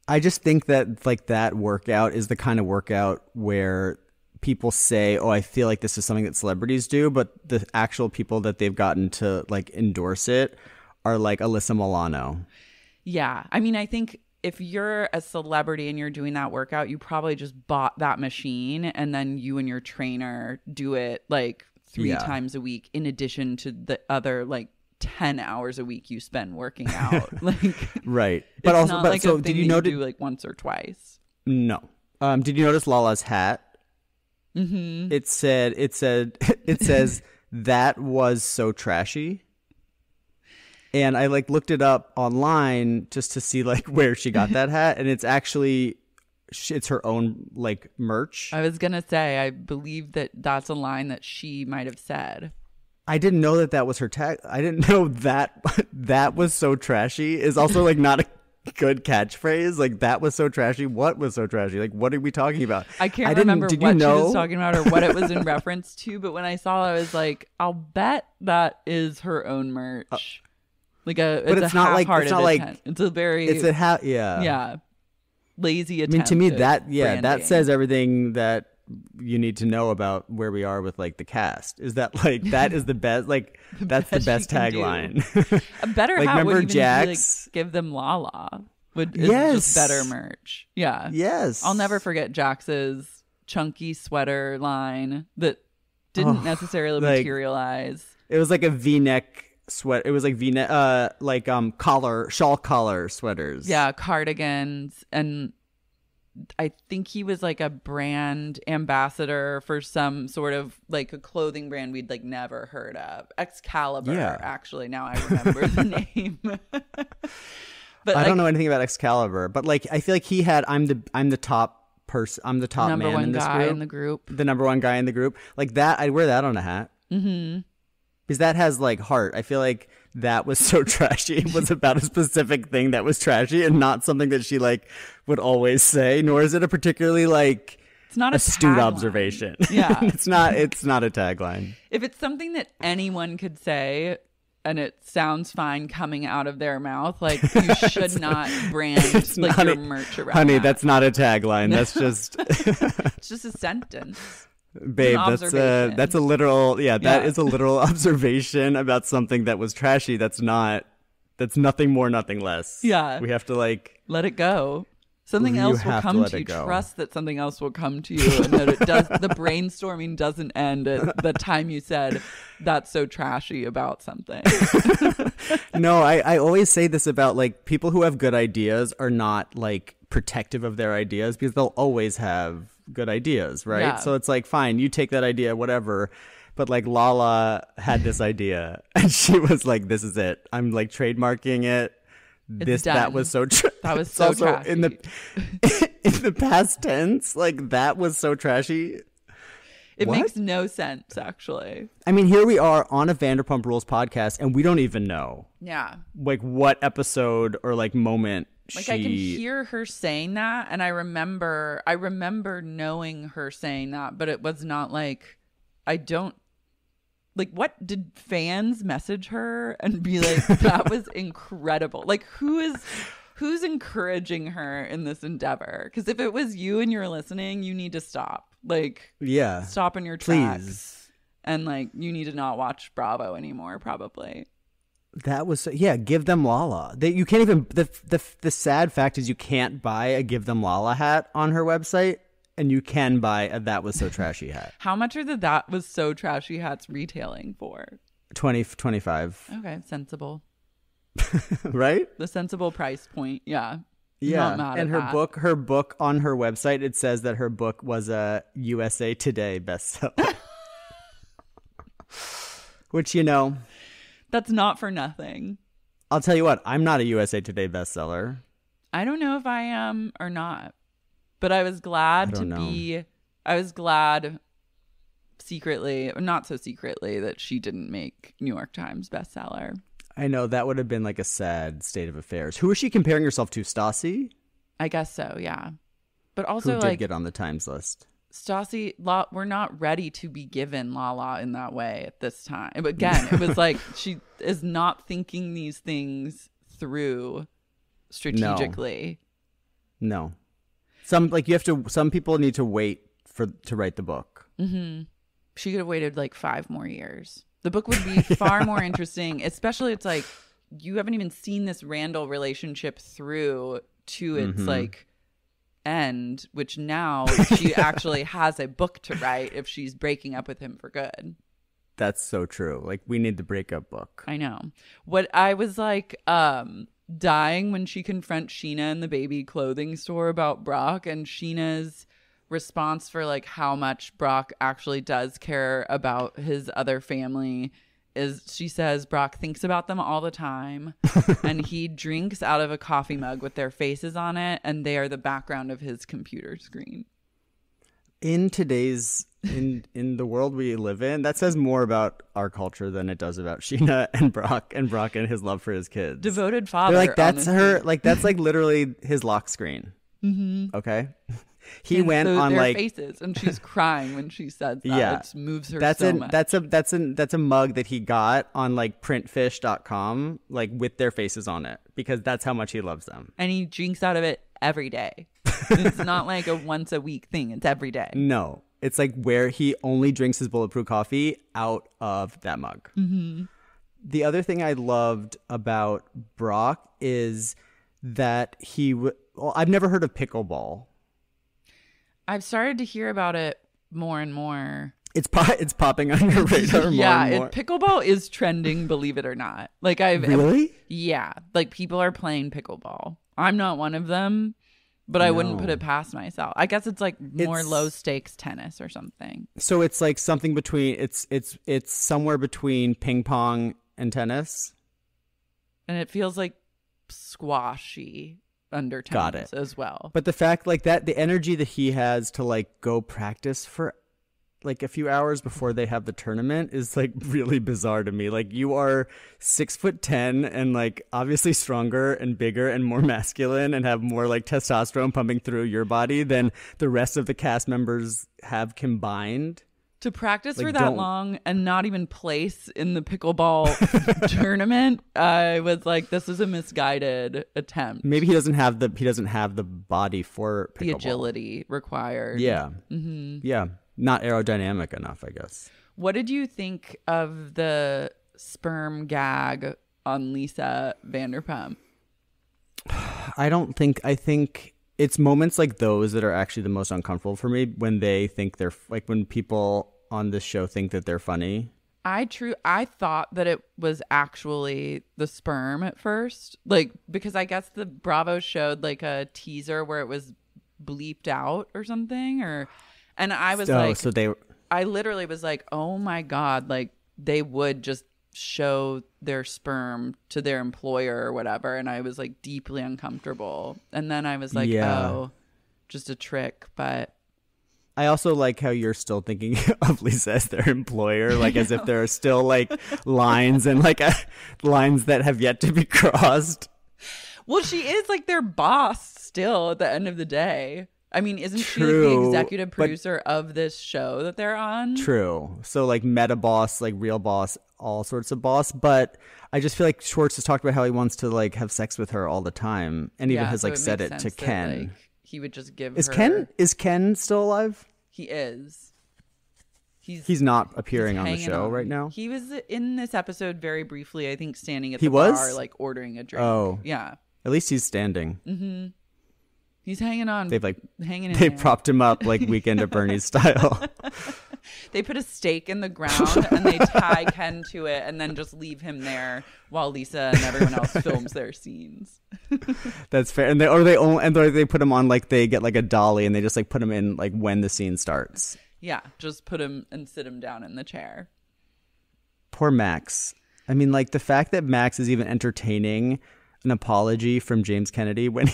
I just think that like that workout is the kind of workout where people say, oh, I feel like this is something that celebrities do, but the actual people that they've gotten to like endorse it are like Alyssa Milano. Yeah. I mean, I think if you're a celebrity and you're doing that workout, you probably just bought that machine and then you and your trainer do it like 3 times a week in addition to the other like 10 hours a week you spend working out. Like, right. But also, not but like so a thing did you that notice? do like once or twice? No. Did you notice Lala's hat? Mm-hmm. It says that was so trashy. And I like looked it up online just to see like where she got that hat, and it's actually it's her own like merch. I was gonna say, I believe that that's a line that she might have said. I didn't know that that was her tag. I didn't know that that was so trashy is also like not a good catchphrase. Like that was so trashy. What was so trashy? Like what are we talking about? I can't remember did what you know? she was talking about or what it was in reference to, but when I saw it, I was like, I'll bet that is her own merch. Like but it's not like it's not attempt. like It's a very yeah lazy attempt. I mean, to me that branding. that says everything that you need to know about where we are with like the cast. Is that like that is the best like that's the best tagline. A better like, hat would remember even Jax? be like give them Lala. Is Yes. just better merch. Yeah. Yes. I'll never forget Jax's chunky sweater line that didn't necessarily like, materialize. It was like a V-neck sweat. It was like V-neck like shawl collar sweaters. Yeah, cardigans, and I think he was like a brand ambassador for some sort of like a clothing brand we'd like never heard of. Excalibur, actually. Now I remember the name. But I don't know anything about Excalibur, but like I feel like he had I'm the top person. I'm the top number man one in this guy group. in the group. The number one guy in the group. Like that, I'd wear that on a hat. Mm-hmm. Because that has like heart. I feel like that was so trashy. It was about a specific thing that was trashy and not something that she like would always say. Nor is it a particularly like it's not astute tagline. observation. Yeah, it's not a tagline. If it's something that anyone could say and it sounds fine coming out of their mouth, like you should not brand like your merch around. Honey, that. that's not a tagline. That's just it's just a sentence. Babe, that's a literal that is a literal observation about something that was trashy. That's nothing more, nothing less. Yeah. We have to like let it go. Something you else will have to come let to it you. go. Trust that something else will come to you, and that it does. The brainstorming doesn't end at the time you said that's so trashy about something. No, I always say this about like people who have good ideas are not like protective of their ideas because they'll always have good ideas, right? Yeah. So it's like, fine, you take that idea, whatever. But like Lala had this idea and she was like, this is it. I'm like trademarking it. That was so that was so trashy. in the past tense, like that was so trashy. It makes no sense, actually. I mean, here we are on a Vanderpump Rules podcast and we don't even know like what episode or like moment like I can hear her saying that, and I remember knowing her saying that, but it was not like I don't like what did fans message her and be like that was incredible. Like who's encouraging her in this endeavor? Because if it was you and you're listening, you need to stop. Like stop in your tracks. Please. And like you need to not watch Bravo anymore, probably. That was give them Lala. You can't even the sad fact is you can't buy a Give Them Lala hat on her website, and you can buy a That Was So Trashy hat. How much are the That Was So Trashy hats retailing for? 25. Okay, sensible. Right? The sensible price point. Yeah. Yeah. Not mad and at her book on her website, it says that her book was a USA Today bestseller. Which, that's not for nothing. I'll tell you what, I'm not a USA Today bestseller. I don't know if I am or not. But I was glad I was glad secretly, or not so secretly, that she didn't make New York Times bestseller. I know, that would have been like a sad state of affairs. Who is she comparing herself to? Stassi? I guess so, yeah. But also, who did get on the Times list? Stassi, we're not ready to be given Lala in that way at this time. But again, it was like she is not thinking these things through strategically. No. Some people need to wait to write the book. She could have waited like 5 more years. The book would be far more interesting, especially it's like you haven't even seen this Randall relationship through to its like end, which now she actually has a book to write if she's breaking up with him for good. That's so true. Like, we need the breakup book. I know. What I was like dying when she confronts Sheena in the baby clothing store about Brock, and Sheena's response for like how much Brock actually does care about his other family is she says Brock thinks about them all the time and he drinks out of a coffee mug with their faces on it, and they are the background of his computer screen. In today's in the world we live in, that says more about our culture than it does about Sheena and Brock and his love for his kids. Devoted father. They're like, that's her, like, that's like literally his lock screen. Okay. He And went on their like faces, and she's crying when she says that. Yeah. It moves her that's so much. that's a mug that he got on like printfish.com, like with their faces on it, because that's how much he loves them. And he drinks out of it every day. It's not like a once a week thing. It's every day. No, it's like where he only drinks his bulletproof coffee out of that mug. The other thing I loved about Brock is that well, I've never heard of pickleball. I've started to hear about it more and more. It's popping on your radar more and more. Pickleball is trending, believe it or not. Like Really? Yeah, like people are playing pickleball. I'm not one of them, but I wouldn't put it past myself. I guess it's like more low stakes tennis or something. So it's like something between it's somewhere between ping pong and tennis. And it feels like squashy undertones Got it. as well. But the fact like that, the energy that he has to like go practice for like a few hours before they have the tournament is like really bizarre to me. Like, you are 6'10" and like obviously stronger and bigger and more masculine and have more like testosterone pumping through your body than the rest of the cast members have combined. To practice Like, for that don't- long and not even place in the pickleball tournament, I was like, this is a misguided attempt. Maybe he doesn't have the body for pickleball. The agility required. Yeah. Yeah. Not aerodynamic enough, I guess. What did you think of the sperm gag on Lisa Vanderpump? I think it's moments like those that are actually the most uncomfortable for me, when they think they're like, when people on this show think that they're funny. I thought that it was actually the sperm at first, like, because I guess the Bravo showed like a teaser where it was bleeped out or something, and I was I literally was like, oh my God, like they would just show their sperm to their employer or whatever, and I was like deeply uncomfortable, and then I was like, oh, just a trick. But I also like how you're still thinking of Lisa as their employer, like as if there are still like lines and like lines that have yet to be crossed. Well, she is like their boss still at the end of the day. I mean, isn't she like the True, executive producer of this show that they're on? True. So like meta boss, like real boss, all sorts of boss. But I just feel like Schwartz has talked about how he wants to like have sex with her all the time, and even has so like said makes it to sense that, Ken. like, he would just give Is her... Ken still alive? He is. He's not appearing on the hanging show on. right now. He was in this episode very briefly, I think, standing at He the was? bar, like ordering a drink. Oh. Yeah. At least he's standing. He's hanging on. They've like hanging in they there. propped him up like Weekend at Bernie's style. They put a stake in the ground and they tie Ken to it and then just leave him there while Lisa and everyone else films their scenes. That's fair. And they put him on, like, they get like a dolly and they just like put him in like when the scene starts. Yeah, just put him and sit him down in the chair. Poor Max. I mean, like, the fact that Max is even entertaining an apology from James Kennedy when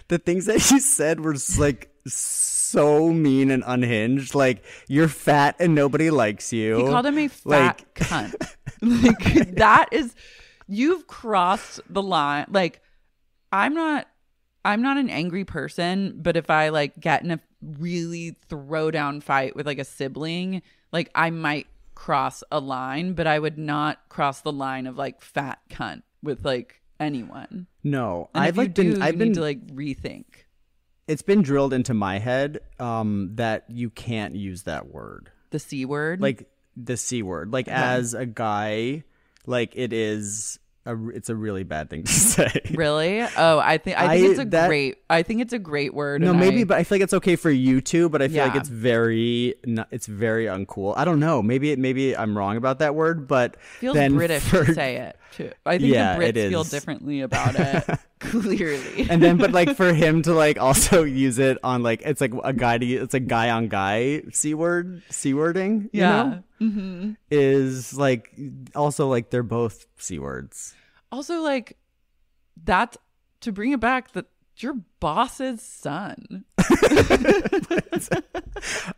the things that he said were just, like, so mean and unhinged. Like, you're fat and nobody likes you. He called him a fat cunt. Like, that is, you've crossed the line. Like, I'm not an angry person, but if I like get in a really throwdown fight with like a sibling, like I might cross a line, but I would not cross the line of like fat cunt with like anyone. No, And I've if you like been. do, I've you been need to like rethink. it's been drilled into my head that you can't use that word. The C word? Like the C word. Like as a guy, like it's a really bad thing to say. Really? Oh, I think it's a great word. No, maybe, but I feel like it's okay for you too. But I feel like it's very uncool. I don't know. Maybe I'm wrong about that word, but feels British to say it too. I think the Brits feel differently about it. Clearly. And then, but like for him to like also use it on like it's like it's like guy on guy C-wording. You know? Mm-hmm. Is like also like they're both C words. Also, like, that's to bring it back, that your boss's son.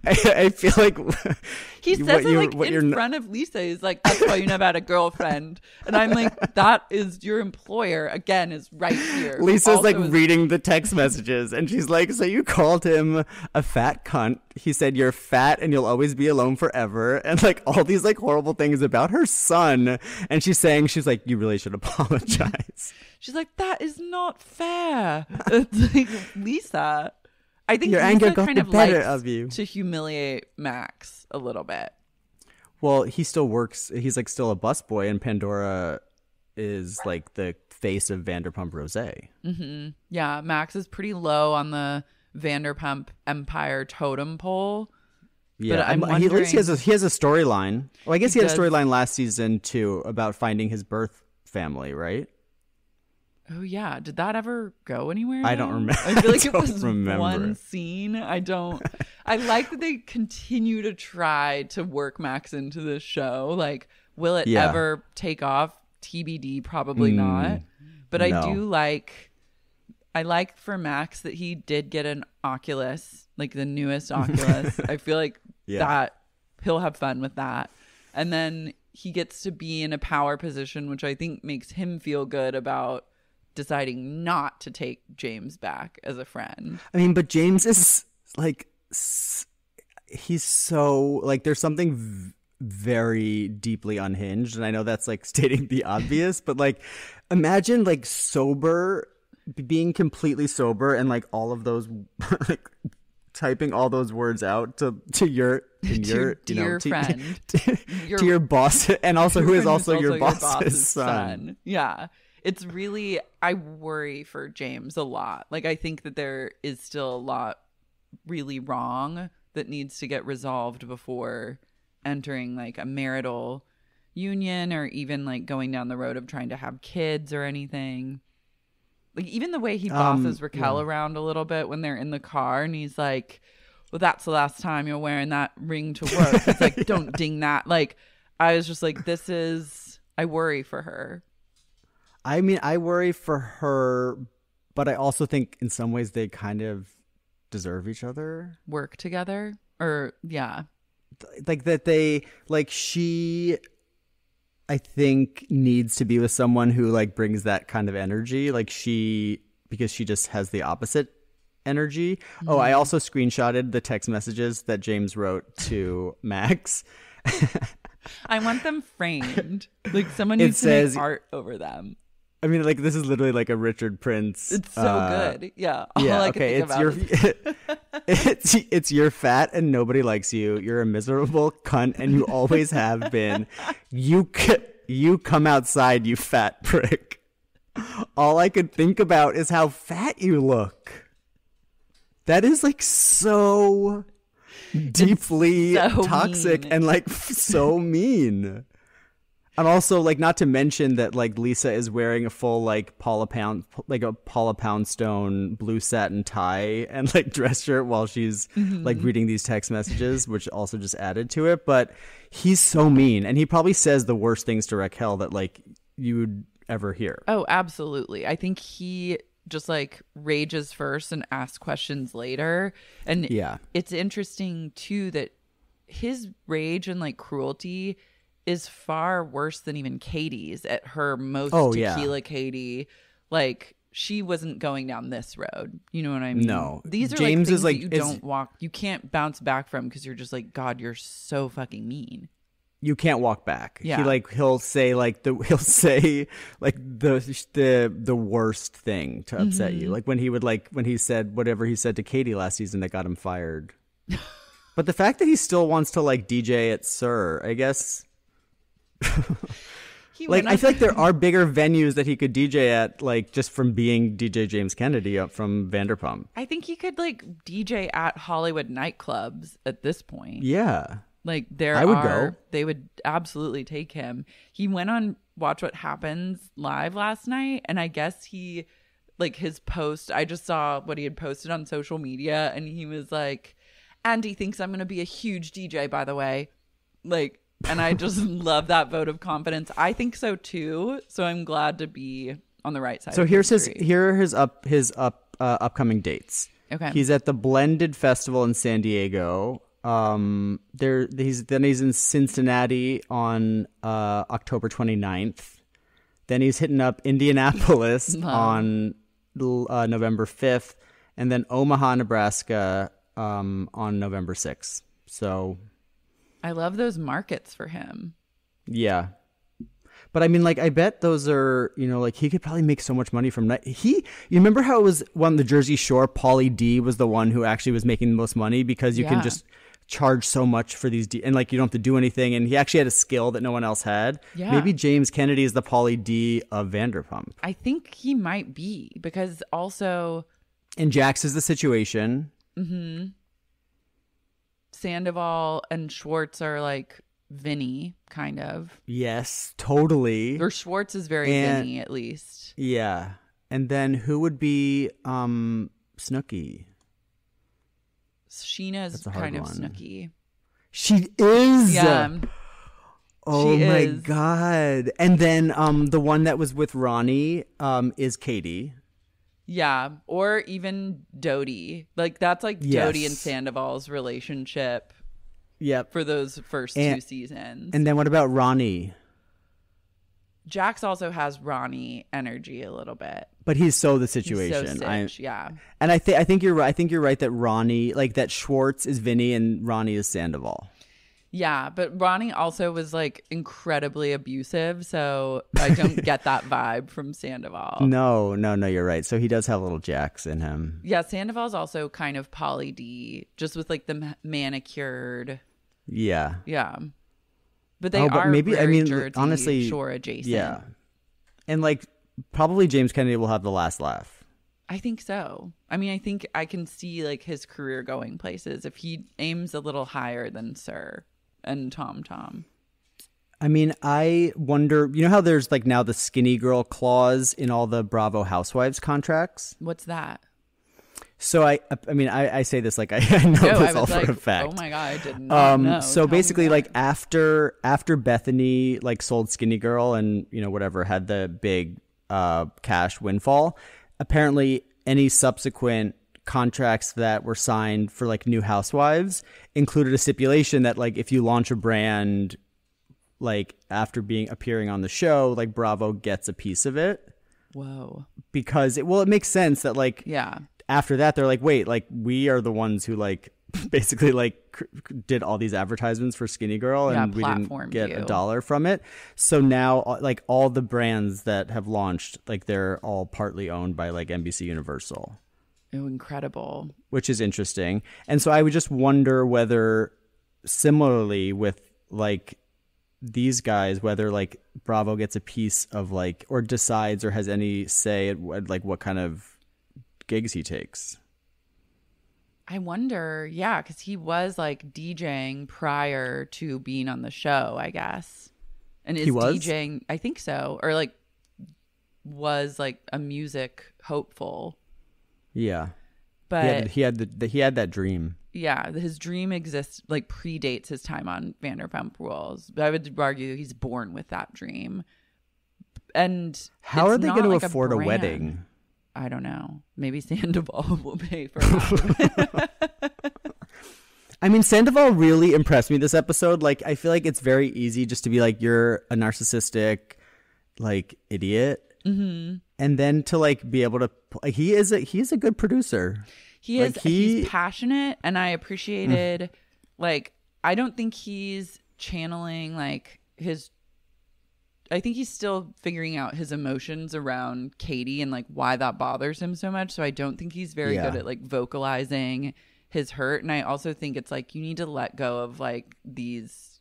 I feel like he says it like in front of Lisa. He's like, that's why you never had a girlfriend. And I'm like, that is your employer, again, is right here. Lisa's like reading the text messages and she's like, so you called him a fat cunt. He said you're fat and you'll always be alone forever. And like all these like horrible things about her son. And she's like, you really should apologize. She's like, that is not fair. It's like, Lisa, I think your Lisa anger got kind the of better likes of you to humiliate Max a little bit. Well, he still works. He's like still a busboy, and Pandora is like the face of Vanderpump Rosé. Mm-hmm. Yeah, Max is pretty low on the Vanderpump Empire totem pole. Yeah, but I'm wondering, at least he has a storyline. Well, I guess he had a storyline last season too about finding his birth family, right? Oh yeah, did that ever go anywhere? I don't remember. I feel like it was one scene. I like that they continue to try to work Max into this show. Like, will it ever take off? TBD, probably not. But I like for Max that he did get an Oculus, like the newest Oculus. I feel like that he'll have fun with that. And then he gets to be in a power position, which I think makes him feel good about deciding not to take James back as a friend. I mean, but James is like, he's so like, there's something very deeply unhinged. And I know that's like stating the obvious, but like, imagine like being completely sober and like all of those, like typing all those words out to your dear friend, to your boss, and also who is also your boss's son. Yeah. It's really, I worry for James a lot. Like, I think that there is still a lot really wrong that needs to get resolved before entering like a marital union or even like going down the road of trying to have kids or anything. Like, even the way he bosses Raquel around a little bit when they're in the car and he's like, well, that's the last time you're wearing that ring to work. It's like, don't ding that. Like, I was just like, I worry for her. I mean, I worry for her, but I also think in some ways they kind of deserve each other. Work together? Or, yeah. Like that she, I think, needs to be with someone who like brings that kind of energy. Like because she just has the opposite energy. Mm-hmm. Oh, I also screenshotted the text messages that James wrote to Max. I want them framed. Like, someone needs to make art over them. I mean, like, this is literally like a Richard Prince. It's so good. Yeah. It's you're fat and nobody likes you. You're a miserable cunt and you always have been. You come outside, you fat prick. All I could think about is how fat you look. That is like so deeply toxic and like so mean. And also, like, not to mention that, like, Lisa is wearing a full, like, Paula Poundstone blue satin tie and, like, dress shirt while she's, like, reading these text messages, which also just added to it. But he's so mean. And he probably says the worst things to Raquel that, like, you'd ever hear. Oh, absolutely. I think he just, like, rages first and asks questions later. And it's interesting, too, that his rage and, like, cruelty is far worse than even Katie's at her most tequila Katie. Like, she wasn't going down this road. You know what I mean? No. These are James like things that you can't bounce back from because you're just like, God, you're so fucking mean. you can't walk back. Yeah. He'll say the worst thing to upset you. Like when he said whatever he said to Katie last season that got him fired. But the fact that he still wants to like DJ at Sir, I guess. I feel like there are bigger venues that he could DJ at, like just from being DJ James Kennedy up from Vanderpump. I think he could like DJ at Hollywood nightclubs at this point. Yeah. Like they would absolutely take him. He went on Watch What Happens live last night, and I guess he, like his post, I just saw what he had posted on social media, and he was like, Andy thinks I'm going to be a huge DJ, by the way. Like, and I just love that vote of confidence. I think so too. So I'm glad to be on the right side. So here are his upcoming dates. Okay. He's at the Blended Festival in San Diego. He's in Cincinnati on October 29th. Then he's hitting up Indianapolis on November 5th, and then Omaha, Nebraska on November 6th. So I love those markets for him. Yeah. But I mean, like, I bet those are, like he could probably make so much money from that. You remember how it was on the Jersey Shore, Pauly D was the one who actually was making the most money because you can just charge so much for these and like you don't have to do anything, and he actually had a skill that no one else had. Yeah. Maybe James Kennedy is the Pauly D of Vanderpump. I think he might be, because also and Jax is the Situation. Mm-hmm. Sandoval and Schwartz are like Vinny, kind of. Yes, totally. Or Schwartz is very Vinny, at least. Yeah. And then who would be Snooki? Sheena's kind of Snooki. She is. Yeah. Oh my God. And then the one that was with Ronnie is Katie. Yeah. Or even Dodie. Like that's like Dodie and Sandoval's relationship. Yep. For those first two seasons. And then what about Ronnie? Jax also has Ronnie energy a little bit. But he's so the Situation. He's so Sitch, yeah. And I think you're right. I think you're right that Ronnie, like that Schwartz is Vinny and Ronnie is Sandoval. Yeah, but Ronnie also was like incredibly abusive, so I don't get that vibe from Sandoval. No, you're right. So he does have a little Jax in him. Yeah, Sandoval's also kind of Pauly D, just with like the manicured. Yeah. Yeah. But they are maybe very Jersey honestly, Shore adjacent. Yeah. And like probably James Kennedy will have the last laugh. I think so. I mean, I think I can see like his career going places if he aims a little higher than Sir and Tom. I mean, I wonder, how there's like now the skinny girl clause in all the Bravo Housewives contracts? What's that? So I mean, I say this like I know this all for a fact. Oh my God, I did not know. So basically, like after Bethany like sold Skinny Girl and whatever had the big cash windfall, apparently any subsequent contracts that were signed for like new housewives included a stipulation that like if you launch a brand like after appearing on the show, like Bravo gets a piece of it. Whoa. Because it makes sense that like after that they're like, wait, like we are the ones who like basically like did all these advertisements for Skinny Girl and we didn't get a dollar from it. So now like all the brands that have launched, like they're all partly owned by like NBC Universal. Oh, incredible. Which is interesting. And so I would just wonder whether similarly with like these guys, whether like Bravo gets a piece of like or decides or has any say at like what kind of gigs he takes. I wonder, yeah, because he was like DJing prior to being on the show, I guess. And is DJing, I think so, or like was like a music hopeful. Yeah, but he had that dream. Yeah, his dream exists, like predates his time on Vanderpump Rules. But I would argue he's born with that dream. And how are they going to afford a wedding? I don't know. Maybe Sandoval will pay for it. I mean, Sandoval really impressed me this episode. Like, I feel like it's very easy just to be like, you're a narcissistic, like, idiot. Mm-hmm. And then to like be able to, like, he's a good producer. He's passionate, and I appreciated, like, I don't think he's channeling like I think he's still figuring out his emotions around Katie and like why that bothers him so much. So I don't think he's very good at like vocalizing his hurt. And I also think it's like you need to let go of like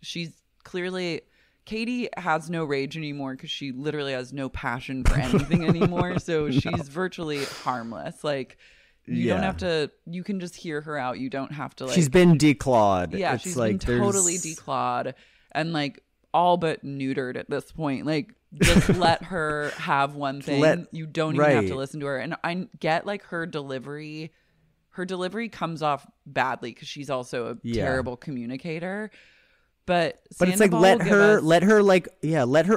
she's clearly, Katie has no rage anymore because she literally has no passion for anything anymore. So she's virtually harmless. Like you don't have to, you can just hear her out. You don't have to like. She's been declawed. Yeah, it's she's like been totally declawed and like all but neutered at this point. Like just let her have one thing. You don't even have to listen to her. And I get like her delivery comes off badly because she's also a terrible communicator. But it's like let her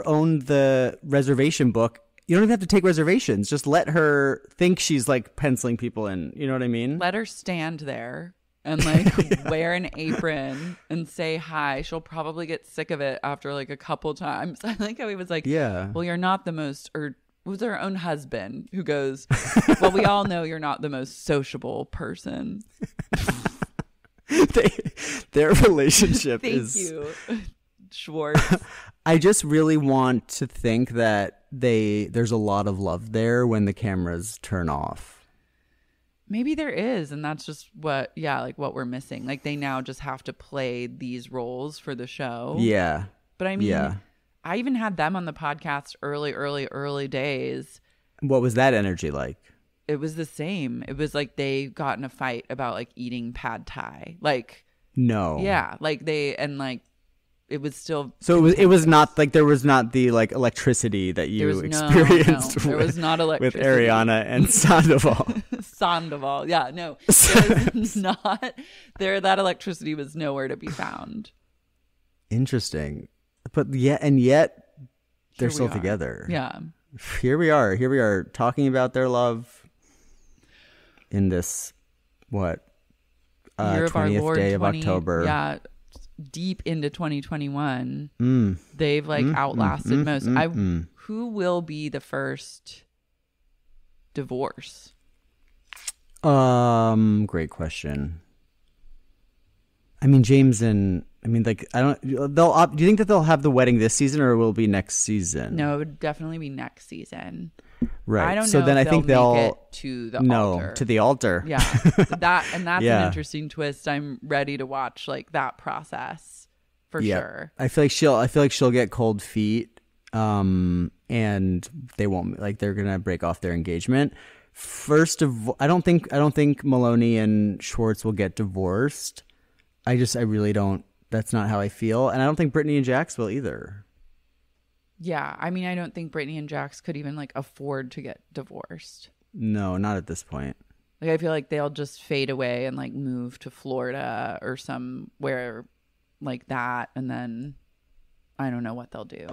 own the reservation book. You don't even have to take reservations. Just let her think she's like penciling people in. You know what I mean? Let her stand there and like wear an apron and say hi. She'll probably get sick of it after like a couple times. I like how he was like, well, you're not the most, or it was her own husband who goes, well, we all know you're not the most sociable person. Their relationship Thank is. you, Schwartz. I just really want to think that there's a lot of love there when the cameras turn off. Maybe there is, and that's just what we're missing. Like they now just have to play these roles for the show. Yeah. But I mean, I even had them on the podcast early days. What was that energy like? It was the same. It was like they got in a fight about like eating pad thai. Like no. Yeah. Like it was still. So it was not like there was not the like electricity that you experienced. No, there was not electricity with Ariana and Sandoval. Sandoval. Yeah. No. That electricity was nowhere to be found. Interesting. But yet they're still together. Yeah. Here we are talking about their love in this, what, Year of 20th our Lord, day of October. Yeah, deep into 2021. They've like outlasted most. Who will be the first divorce? Great question. I mean, James and like I don't. Do you think that they'll have the wedding this season or will it be next season? No, it would definitely be next season. Right. I don't so know. Then if I think they'll make it to the altar. To the altar. Yeah. That's an interesting twist. I'm ready to watch like that process for sure. I feel like she'll get cold feet. And they won't like they're gonna break off their engagement. I don't think Maloney and Schwartz will get divorced. I really don't. That's not how I feel. And I don't think Brittany and Jax will either. Yeah. I mean, I don't think Brittany and Jax could even like afford to get divorced. No, not at this point. Like, I feel like they'll just fade away and like move to Florida or somewhere like that. And then I don't know what they'll do.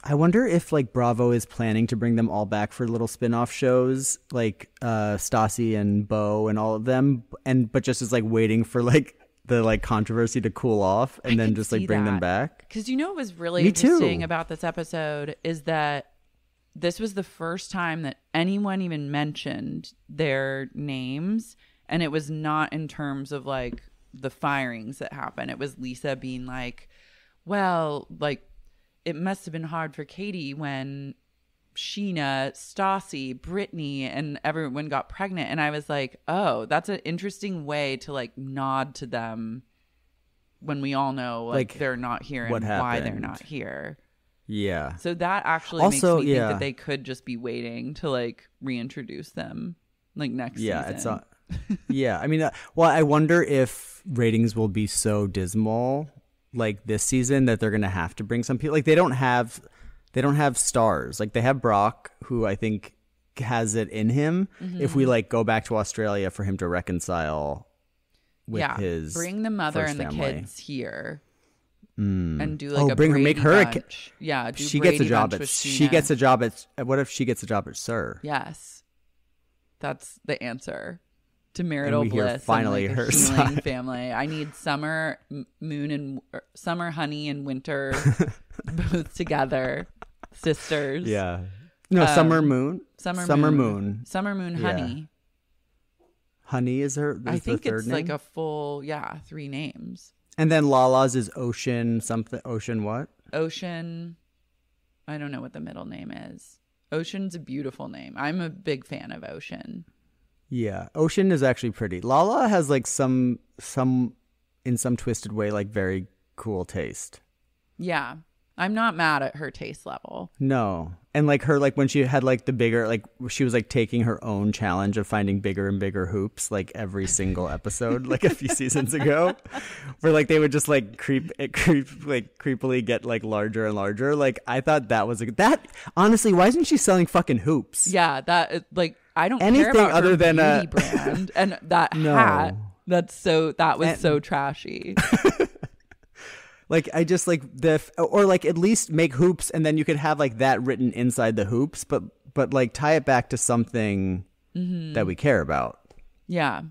I wonder if like Bravo is planning to bring them all back for little spin-off shows like Stassi and Beau and all of them. But just is like waiting for like the like controversy to cool off and then just like bring them back. Because what was really interesting about this episode is that this was the first time that anyone even mentioned their names, and it was not in terms of like the firings that happened. It was Lisa being like, well, like it must have been hard for Katie when Sheena, Stassi, Brittany, and everyone got pregnant. And I was like, oh, that's an interesting way to like nod to them when we all know like they're not here and why they're not here. Yeah. So that actually makes me think that they could just be waiting to like reintroduce them like next season. It's not. Yeah. I mean, I wonder if ratings will be so dismal like this season that they're going to have to bring some people. Like they don't have stars. Like they have Brock, who I think has it in him. Mm-hmm. If we like go back to Australia for him to reconcile with his bring the mother and family. The kids here and do like a bring Brady her, make her bunch. Do she Brady gets a job bunch at with she Sheena. gets a job at what if she gets a job at Sir? Yes, that's the answer to marital bliss. Finally, and, like, her healing side. family. I need Summer, Moon, and Summer, Honey, and Winter both together, sisters. Yeah. No, Summer Moon. Summer Moon. Honey. Honey is her. I think the third it's name? like a full 3 names. And then Lala's is Ocean something. Ocean what? Ocean. I don't know what the middle name is. Ocean's a beautiful name. I'm a big fan of Ocean. Yeah, Ocean is actually pretty. Lala has like some in some twisted way like very cool taste. Yeah. I'm not mad at her taste level. No. And like her, like when she had like the bigger, like she was like taking her own challenge of finding bigger and bigger hoops like every single episode, like a few seasons ago, where like they would just like creepily get like larger and larger. Like I thought that was that honestly, why isn't she selling fucking hoops? Yeah, that is like I don't Anything care about other her than beauty brand and that No. hat. That was so trashy. Like I just like or like at least make hoops and then you could have like that written inside the hoops, but like tie it back to something that we care about. Yeah,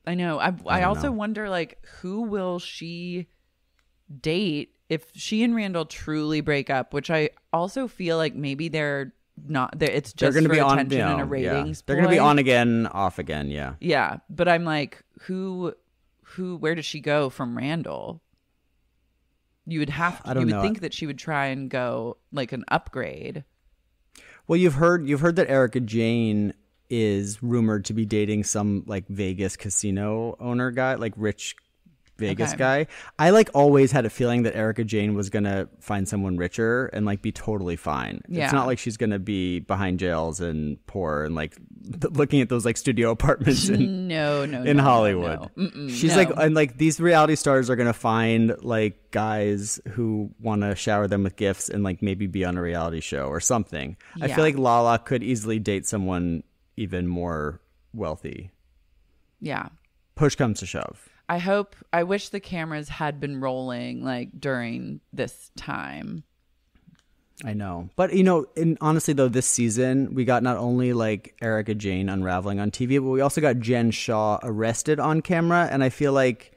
I know. I also wonder like who will she date if she and Randall truly break up, which I also feel like maybe they're not. It's just they're going to be on attention and a ratings. They're going to be on again, off again. Yeah. Yeah, but I'm like, where does she go from Randall? You would have to, you would think that she would try and go like an upgrade. Well, you've heard that Erica Jane is rumored to be dating some like Vegas casino owner guy, like rich Vegas guy. I like always had a feeling that Erica Jane was going to find someone richer and like be totally fine. Yeah. It's not like she's going to be behind jails and poor and like looking at those like studio apartments in Hollywood. She's like, and like these reality stars are going to find like guys who want to shower them with gifts and like maybe be on a reality show or something. Yeah. I feel like Lala could easily date someone even more wealthy. Yeah. Push comes to shove. I wish the cameras had been rolling like during this time. I know. But, you know, honestly, though, this season, we got not only like Erica Jane unraveling on TV, but we also got Jen Shaw arrested on camera. And I feel like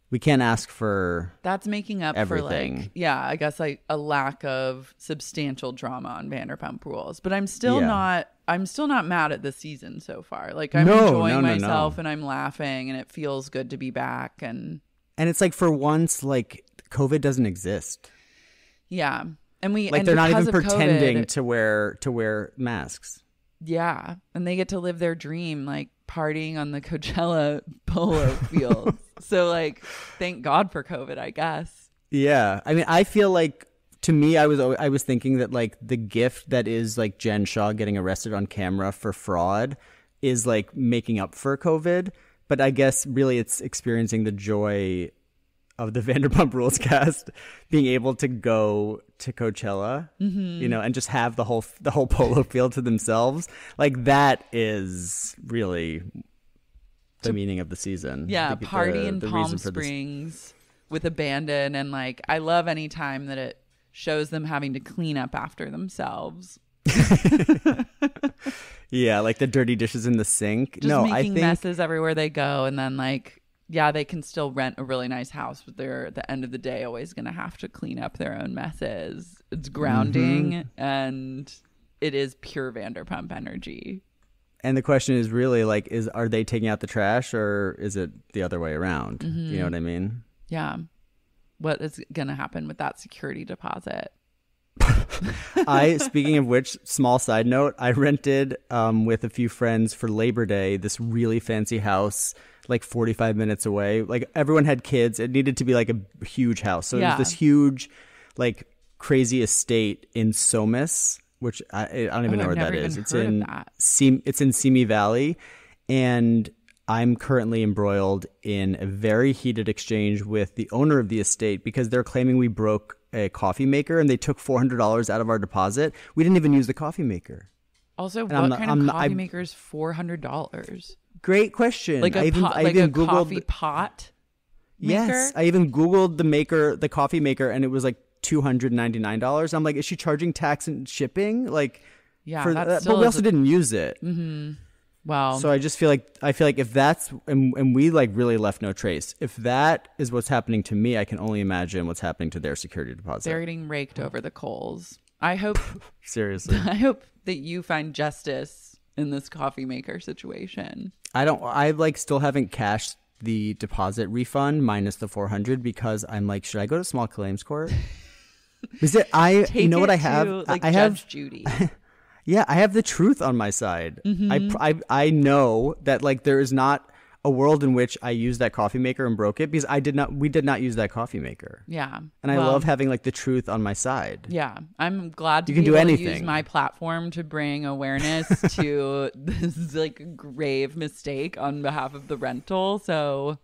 we can't ask for that's making up everything. For like, yeah, I guess like a lack of substantial drama on Vanderpump Rules. But I'm still not mad at the season so far. Like I'm enjoying myself and I'm laughing and it feels good to be back. And it's like for once, like COVID doesn't exist. Yeah. And they're not even pretending to wear masks. Yeah. And they get to live their dream, like partying on the Coachella polo fields. So like, thank God for COVID, I guess. Yeah. I mean, I feel like to me, I was thinking that like the gift that is like Jen Shaw getting arrested on camera for fraud is like making up for COVID. But I guess really it's experiencing the joy of the Vanderpump Rules cast being able to go to Coachella, you know, and just have the whole polo field to themselves. Like that is really the meaning of the season. Yeah, party in Palm Springs with abandon, and like I love any time that it shows them having to clean up after themselves. Yeah, like the dirty dishes in the sink. Just making messes everywhere they go, and then like yeah, they can still rent a really nice house, but they're at the end of the day always going to have to clean up their own messes. It's grounding and it is pure Vanderpump energy. And the question is really like, are they taking out the trash or is it the other way around? You know what I mean? Yeah. What is going to happen with that security deposit? Speaking of which, small side note, I rented with a few friends for Labor Day this really fancy house like 45 minutes away. Like everyone had kids. It needed to be like a huge house. So it was this huge like crazy estate in Somis, which I don't even know where that is. It's in Simi Valley, and I'm currently embroiled in a very heated exchange with the owner of the estate because they're claiming we broke a coffee maker and they took $400 out of our deposit. We didn't even use the coffee maker. Also, what kind of coffee maker is $400? Great question. Like I even Googled coffee pot maker? Yes, I even Googled the coffee maker, and it was like $299. I'm like, is she charging tax and shipping? Like, yeah, but we also didn't use it. Wow. So I feel like if that's and we like really left no trace. If that is what's happening to me, I can only imagine what's happening to their security deposit. They're getting raked over the coals. I hope seriously. I hope that you find justice in this coffee maker situation. I like still haven't cashed the deposit refund minus the $400 because I'm like, should I go to small claims court? Is it you know what I have? Like I Judge have Judy. Yeah, I have the truth on my side. I know that like there is not a world in which I used that coffee maker and broke it because we did not use that coffee maker. Yeah. And I love having like the truth on my side. Yeah. I'm glad to You can be do able to anything. use my platform to bring awareness to this like grave mistake on behalf of the rental. So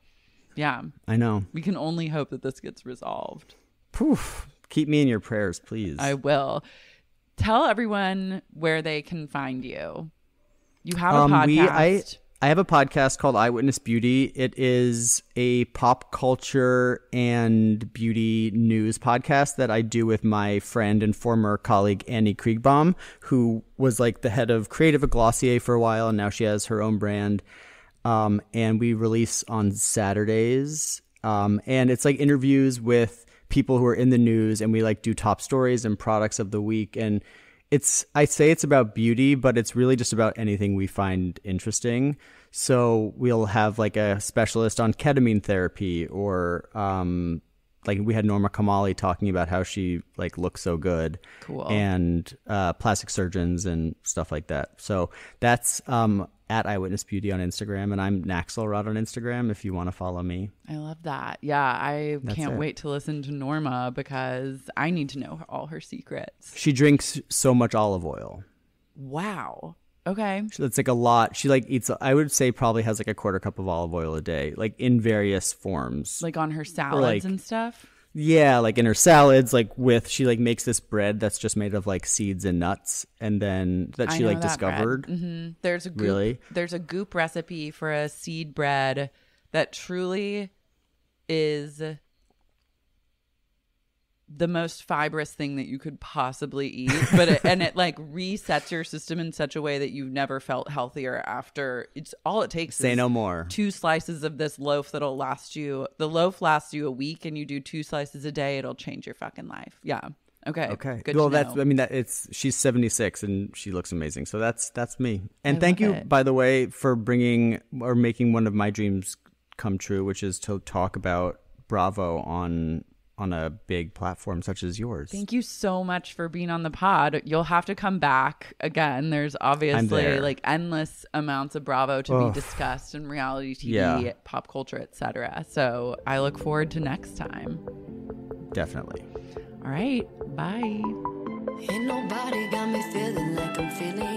yeah, I know. we can only hope that this gets resolved. Poof. Keep me in your prayers, please. I will. Tell everyone where they can find you. You have a podcast. I have a podcast called Eyewitness Beauty. It is a pop culture and beauty news podcast that I do with my friend and former colleague Annie Kriegbaum, who was like the head of creative at Glossier for a while, and now she has her own brand. And we release on Saturdays. And it's like interviews with people who are in the news, and we like do top stories and products of the week. And I say it's about beauty, but it's really just about anything we find interesting. So we'll have like a specialist on ketamine therapy, or like we had Norma Kamali talking about how she like looks so good. Cool. And plastic surgeons and stuff like that. So that's at Eyewitness Beauty on Instagram, and I'm Naxelrod on Instagram if you want to follow me. I love that. Yeah, I can't wait to listen to Norma because I need to know all her secrets. She drinks so much olive oil. Wow. Okay. That's like a lot. She like eats, I would say probably has like a quarter cup of olive oil a day, like in various forms. Like on her salads and stuff? Yeah, like in her salads, like she like makes this bread that's just made of like seeds and nuts, and then that she like discovered. Mm-hmm. There's a goop recipe for a seed bread that truly is the most fibrous thing that you could possibly eat, but it like resets your system in such a way that you've never felt healthier after. It's all it takes. Say no more. 2 slices of this loaf that'll last you. The loaf lasts you a week, and you do 2 slices a day. It'll change your fucking life. Yeah. Okay. Good. Well, she's 76 and she looks amazing. So that's me. And thank you, by the way, for making one of my dreams come true, which is to talk about Bravo on a big platform such as yours. Thank you so much for being on the pod. You'll have to come back again. There's obviously like endless amounts of Bravo to be discussed in reality TV, pop culture, etc. So I look forward to next time. Definitely. All right. Bye. Ain't nobody got me feeling like I'm feeling